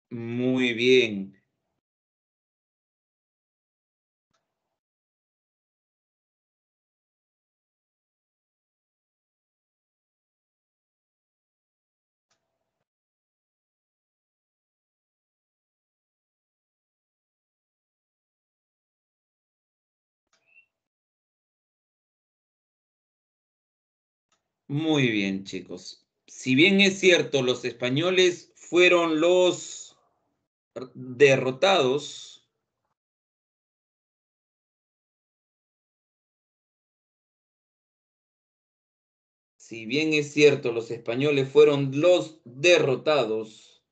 Muy bien, muy bien, chicos. Si bien es cierto, los españoles fueron los derrotados, si bien es cierto, los españoles fueron los derrotados,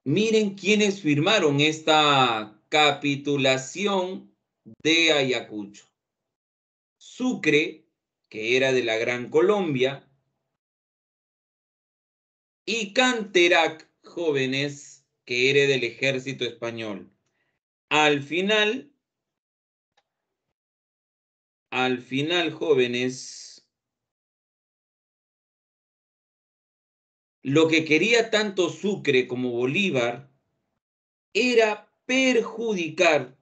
miren quiénes firmaron esta capitulación de Ayacucho. Sucre, que era de la Gran Colombia, y Canterac, jóvenes, que era del ejército español. Al final, jóvenes, lo que quería tanto Sucre como Bolívar era perjudicar,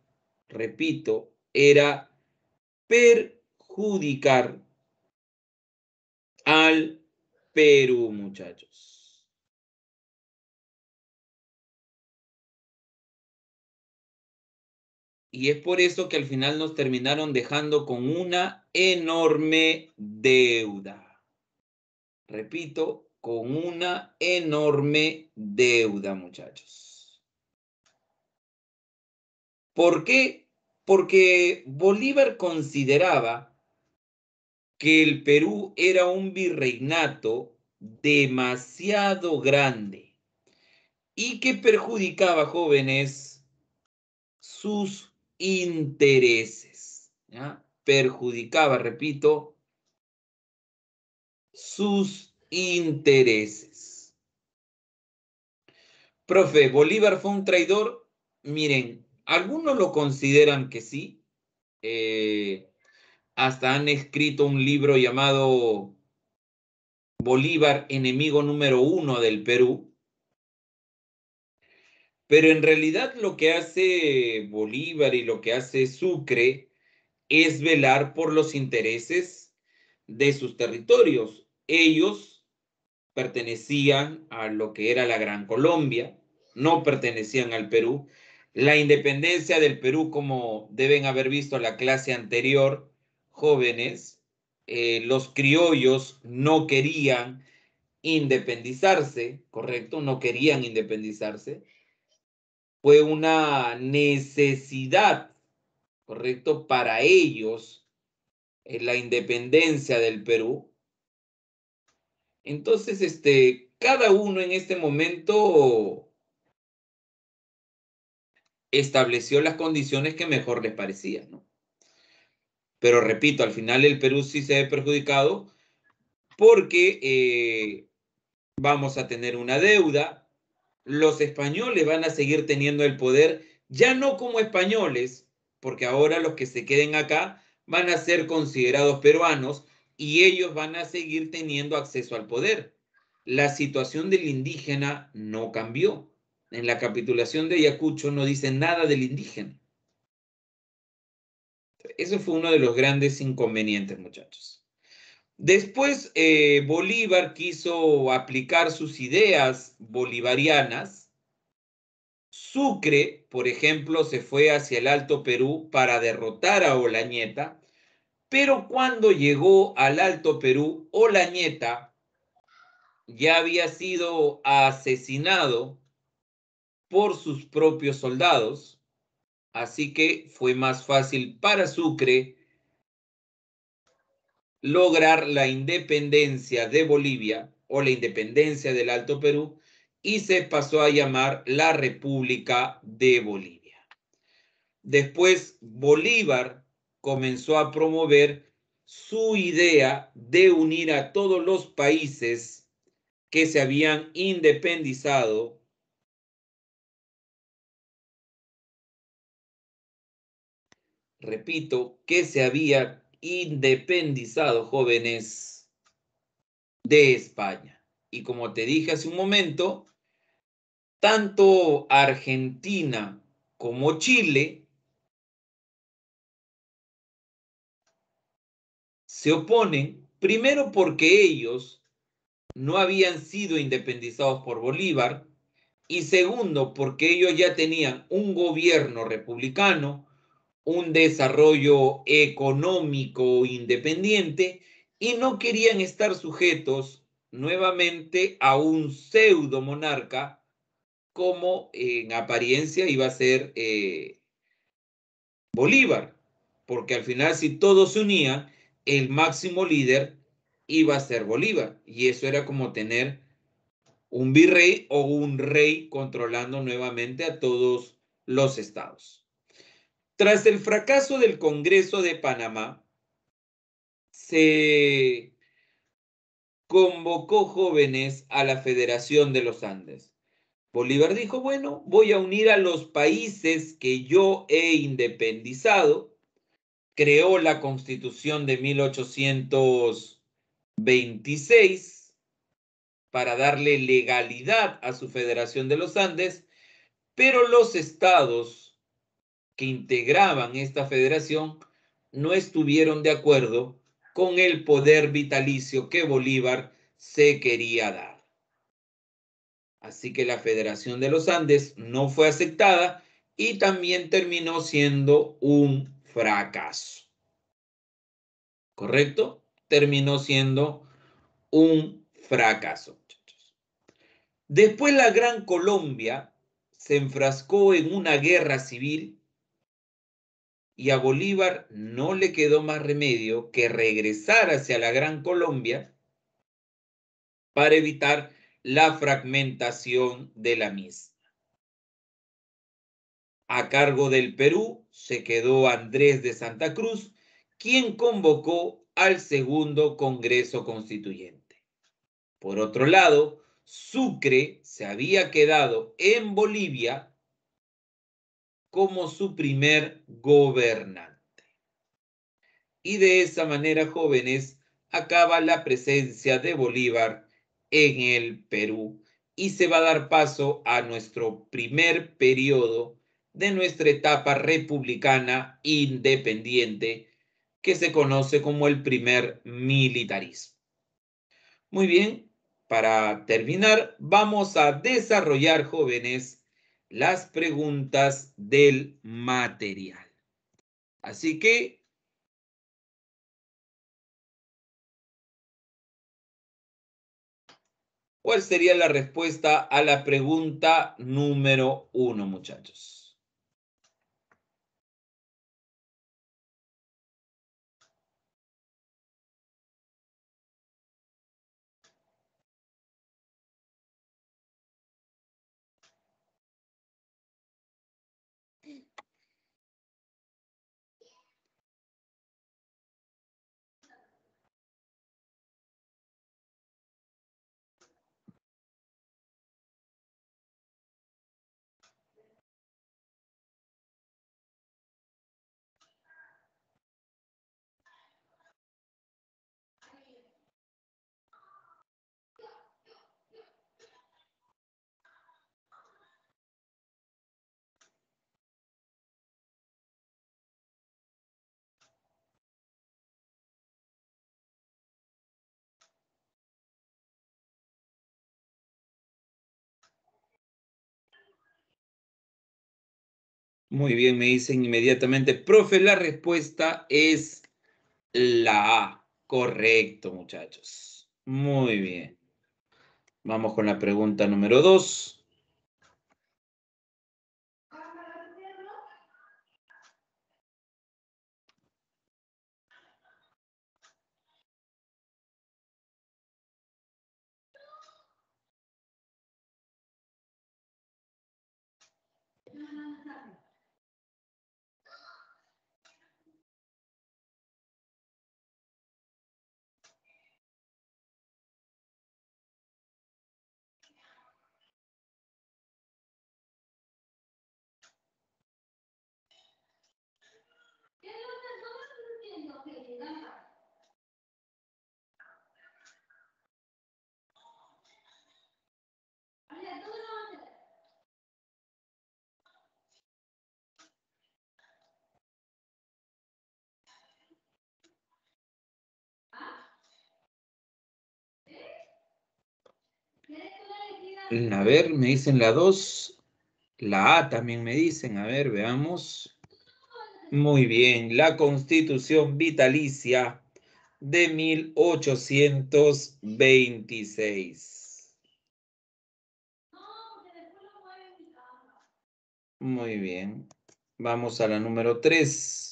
repito, era perjudicar al Perú, muchachos. Y es por eso que al final nos terminaron dejando con una enorme deuda. Repito, con una enorme deuda, muchachos. ¿Por qué? Porque Bolívar consideraba que el Perú era un virreinato demasiado grande y que perjudicaba, jóvenes, sus intereses. ¿Ya? Perjudicaba, repito, sus intereses. Profe, ¿Bolívar fue un traidor? Miren, algunos lo consideran que sí. Hasta han escrito un libro llamado Bolívar, enemigo número 1 del Perú. Pero en realidad lo que hace Bolívar y lo que hace Sucre es velar por los intereses de sus territorios. Ellos pertenecían a lo que era la Gran Colombia, no pertenecían al Perú. La independencia del Perú, como deben haber visto la clase anterior, jóvenes, los criollos no querían independizarse, ¿correcto? No querían independizarse. Fue una necesidad, ¿correcto? Para ellos, la independencia del Perú. Entonces, cada uno en este momento estableció las condiciones que mejor les parecían, ¿no? Pero repito, al final el Perú sí se ve perjudicado porque vamos a tener una deuda, los españoles van a seguir teniendo el poder, ya no como españoles, porque ahora los que se queden acá van a ser considerados peruanos y ellos van a seguir teniendo acceso al poder. La situación del indígena no cambió. En la capitulación de Ayacucho no dice nada del indígena. Eso fue uno de los grandes inconvenientes, muchachos. Después, Bolívar quiso aplicar sus ideas bolivarianas. Sucre, por ejemplo, se fue hacia el Alto Perú para derrotar a Olañeta, pero cuando llegó al Alto Perú, Olañeta ya había sido asesinado por sus propios soldados, así que fue más fácil para Sucre lograr la independencia de Bolivia o la independencia del Alto Perú y se pasó a llamar la República de Bolivia. Después Bolívar comenzó a promover su idea de unir a todos los países que se habían independizado. Repito, que se había independizado, jóvenes, de España. Y como te dije hace un momento, tanto Argentina como Chile se oponen, primero porque ellos no habían sido independizados por Bolívar y segundo porque ellos ya tenían un gobierno republicano, un desarrollo económico independiente y no querían estar sujetos nuevamente a un pseudo monarca como en apariencia iba a ser Bolívar, porque al final si todos se unían, el máximo líder iba a ser Bolívar y eso era como tener un virrey o un rey controlando nuevamente a todos los estados. Tras el fracaso del Congreso de Panamá, se convocó jóvenes a la Federación de los Andes. Bolívar dijo, bueno, voy a unir a los países que yo he independizado. Creó la Constitución de 1826 para darle legalidad a su Federación de los Andes, pero los estados que integraban esta federación no estuvieron de acuerdo con el poder vitalicio que Bolívar se quería dar. Así que la Federación de los Andes no fue aceptada y también terminó siendo un fracaso. ¿Correcto? Terminó siendo un fracaso. Después la Gran Colombia se enfrascó en una guerra civil y a Bolívar no le quedó más remedio que regresar hacia la Gran Colombia para evitar la fragmentación de la misma. A cargo del Perú se quedó Andrés de Santa Cruz, quien convocó al segundo Congreso Constituyente. Por otro lado, Sucre se había quedado en Bolivia como su primer gobernante. Y de esa manera, jóvenes, acaba la presencia de Bolívar en el Perú y se va a dar paso a nuestro primer periodo de nuestra etapa republicana independiente, que se conoce como el primer militarismo. Muy bien, para terminar, vamos a desarrollar, jóvenes, las preguntas del material. Así que, ¿cuál sería la respuesta a la pregunta número 1, muchachos? Muy bien, me dicen inmediatamente, profe, la respuesta es la A. Correcto, muchachos. Muy bien. Vamos con la pregunta número 2. A ver, me dicen la 2. La A también me dicen. A ver, veamos. Muy bien, la Constitución vitalicia de 1826. Muy bien. Vamos a la número 3.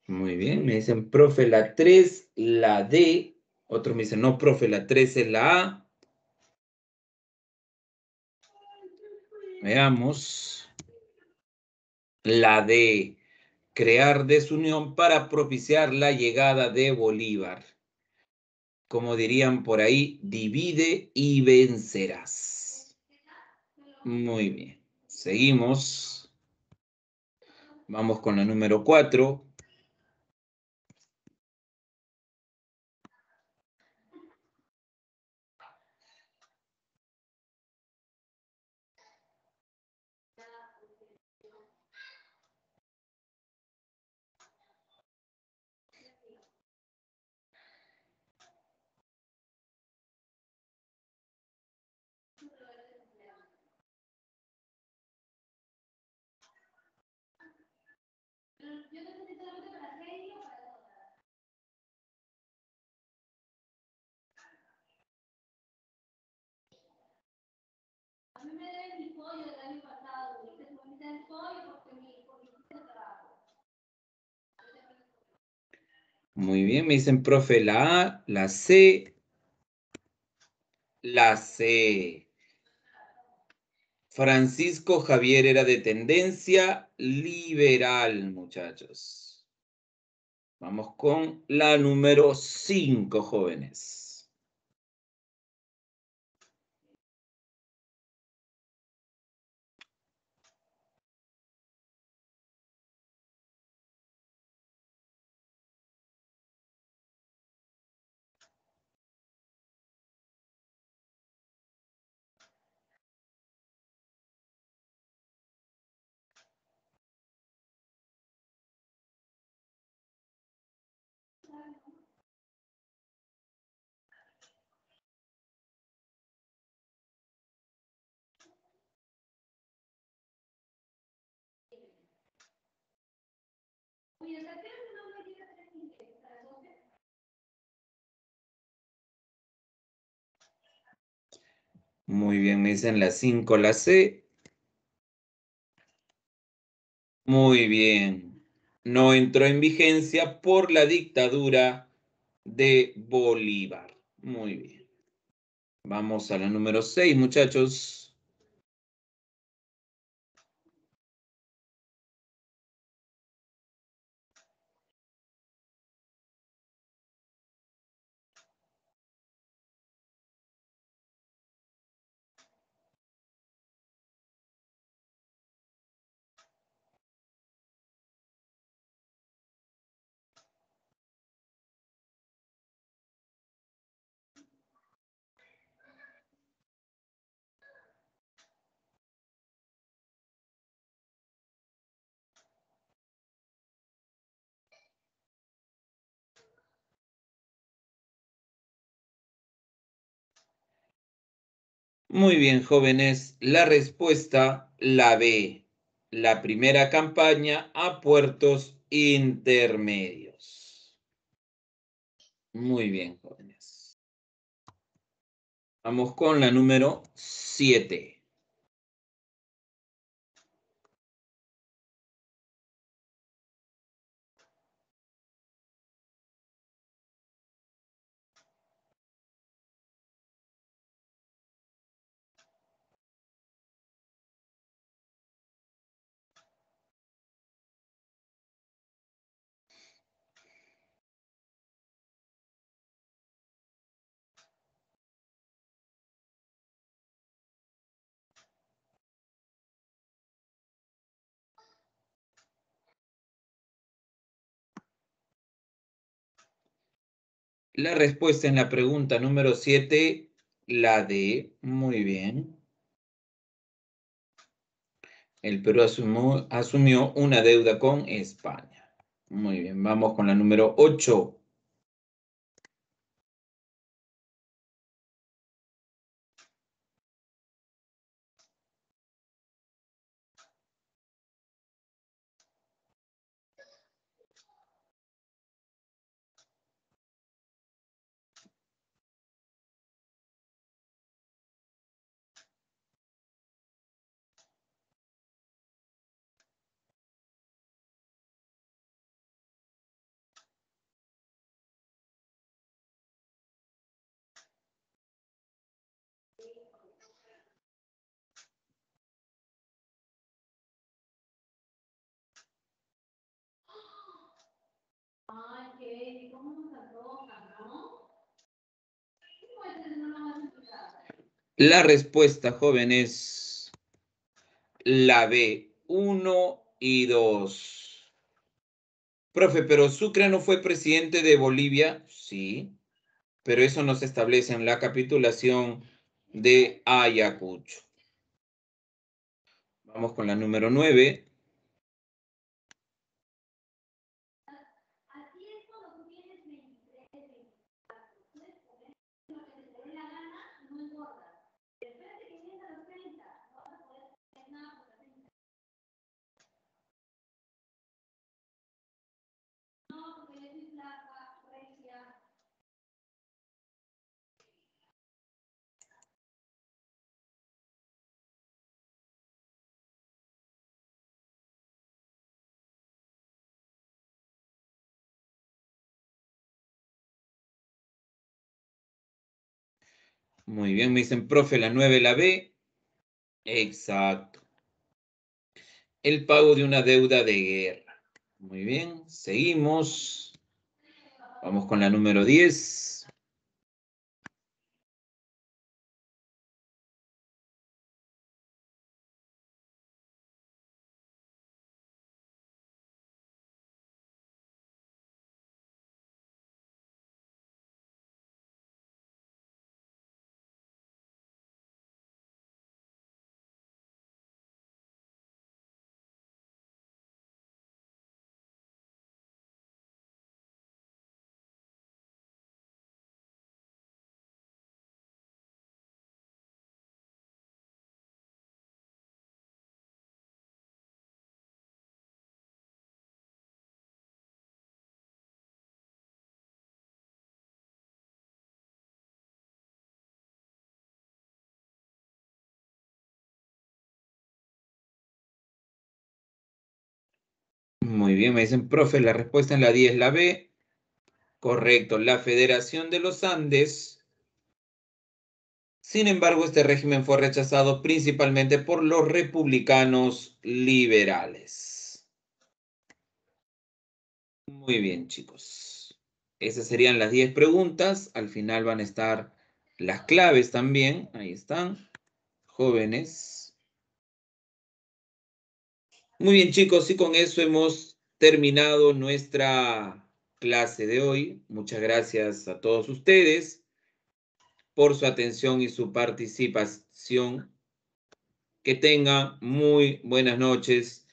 Muy bien, me dicen, profe, la 3, la D. Otros me dicen, no, profe, la 3 es la A. Veamos. La D, crear desunión para propiciar la llegada de Bolívar. Como dirían por ahí, divide y vencerás. Muy bien. Seguimos. Vamos con la número 4. Muy bien, me dicen, profe, la A, la C, la C. Francisco Javier era de tendencia liberal, muchachos. Vamos con la número 5, jóvenes. Muy bien, me dicen la 5, la C. Muy bien. No entró en vigencia por la dictadura de Bolívar. Muy bien. Vamos a la número 6, muchachos. Muy bien, jóvenes. La respuesta, la B. La primera campaña a puertos intermedios. Muy bien, jóvenes. Vamos con la número 7. La respuesta en la pregunta número 7, la D. Muy bien. El Perú asumió una deuda con España. Muy bien, vamos con la número 8. La respuesta, jóvenes, la B, 1 y 2. Profe, pero Sucre no fue presidente de Bolivia. Sí, pero eso no se establece en la capitulación de Ayacucho. Vamos con la número 9. Muy bien, me dicen, profe, la 9, la B. Exacto. El pago de una deuda de guerra. Muy bien, seguimos. Vamos con la número 10. Muy bien, me dicen, profe, la respuesta en la 10, la B. Correcto, la Federación de los Andes. Sin embargo, este régimen fue rechazado principalmente por los republicanos liberales. Muy bien, chicos. Esas serían las 10 preguntas. Al final van a estar las claves también. Ahí están, jóvenes. Muy bien, chicos, y con eso hemos terminado nuestra clase de hoy. Muchas gracias a todos ustedes por su atención y su participación. Que tengan muy buenas noches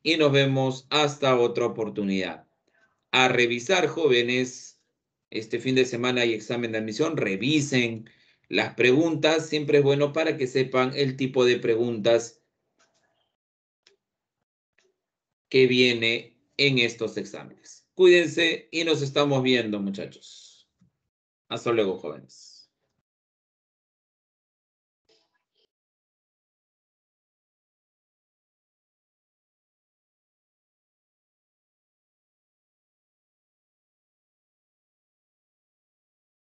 y nos vemos hasta otra oportunidad. A revisar, jóvenes, este fin de semana hay examen de admisión, revisen las preguntas, siempre es bueno para que sepan el tipo de preguntas que viene en estos exámenes. Cuídense y nos estamos viendo, muchachos. Hasta luego, jóvenes.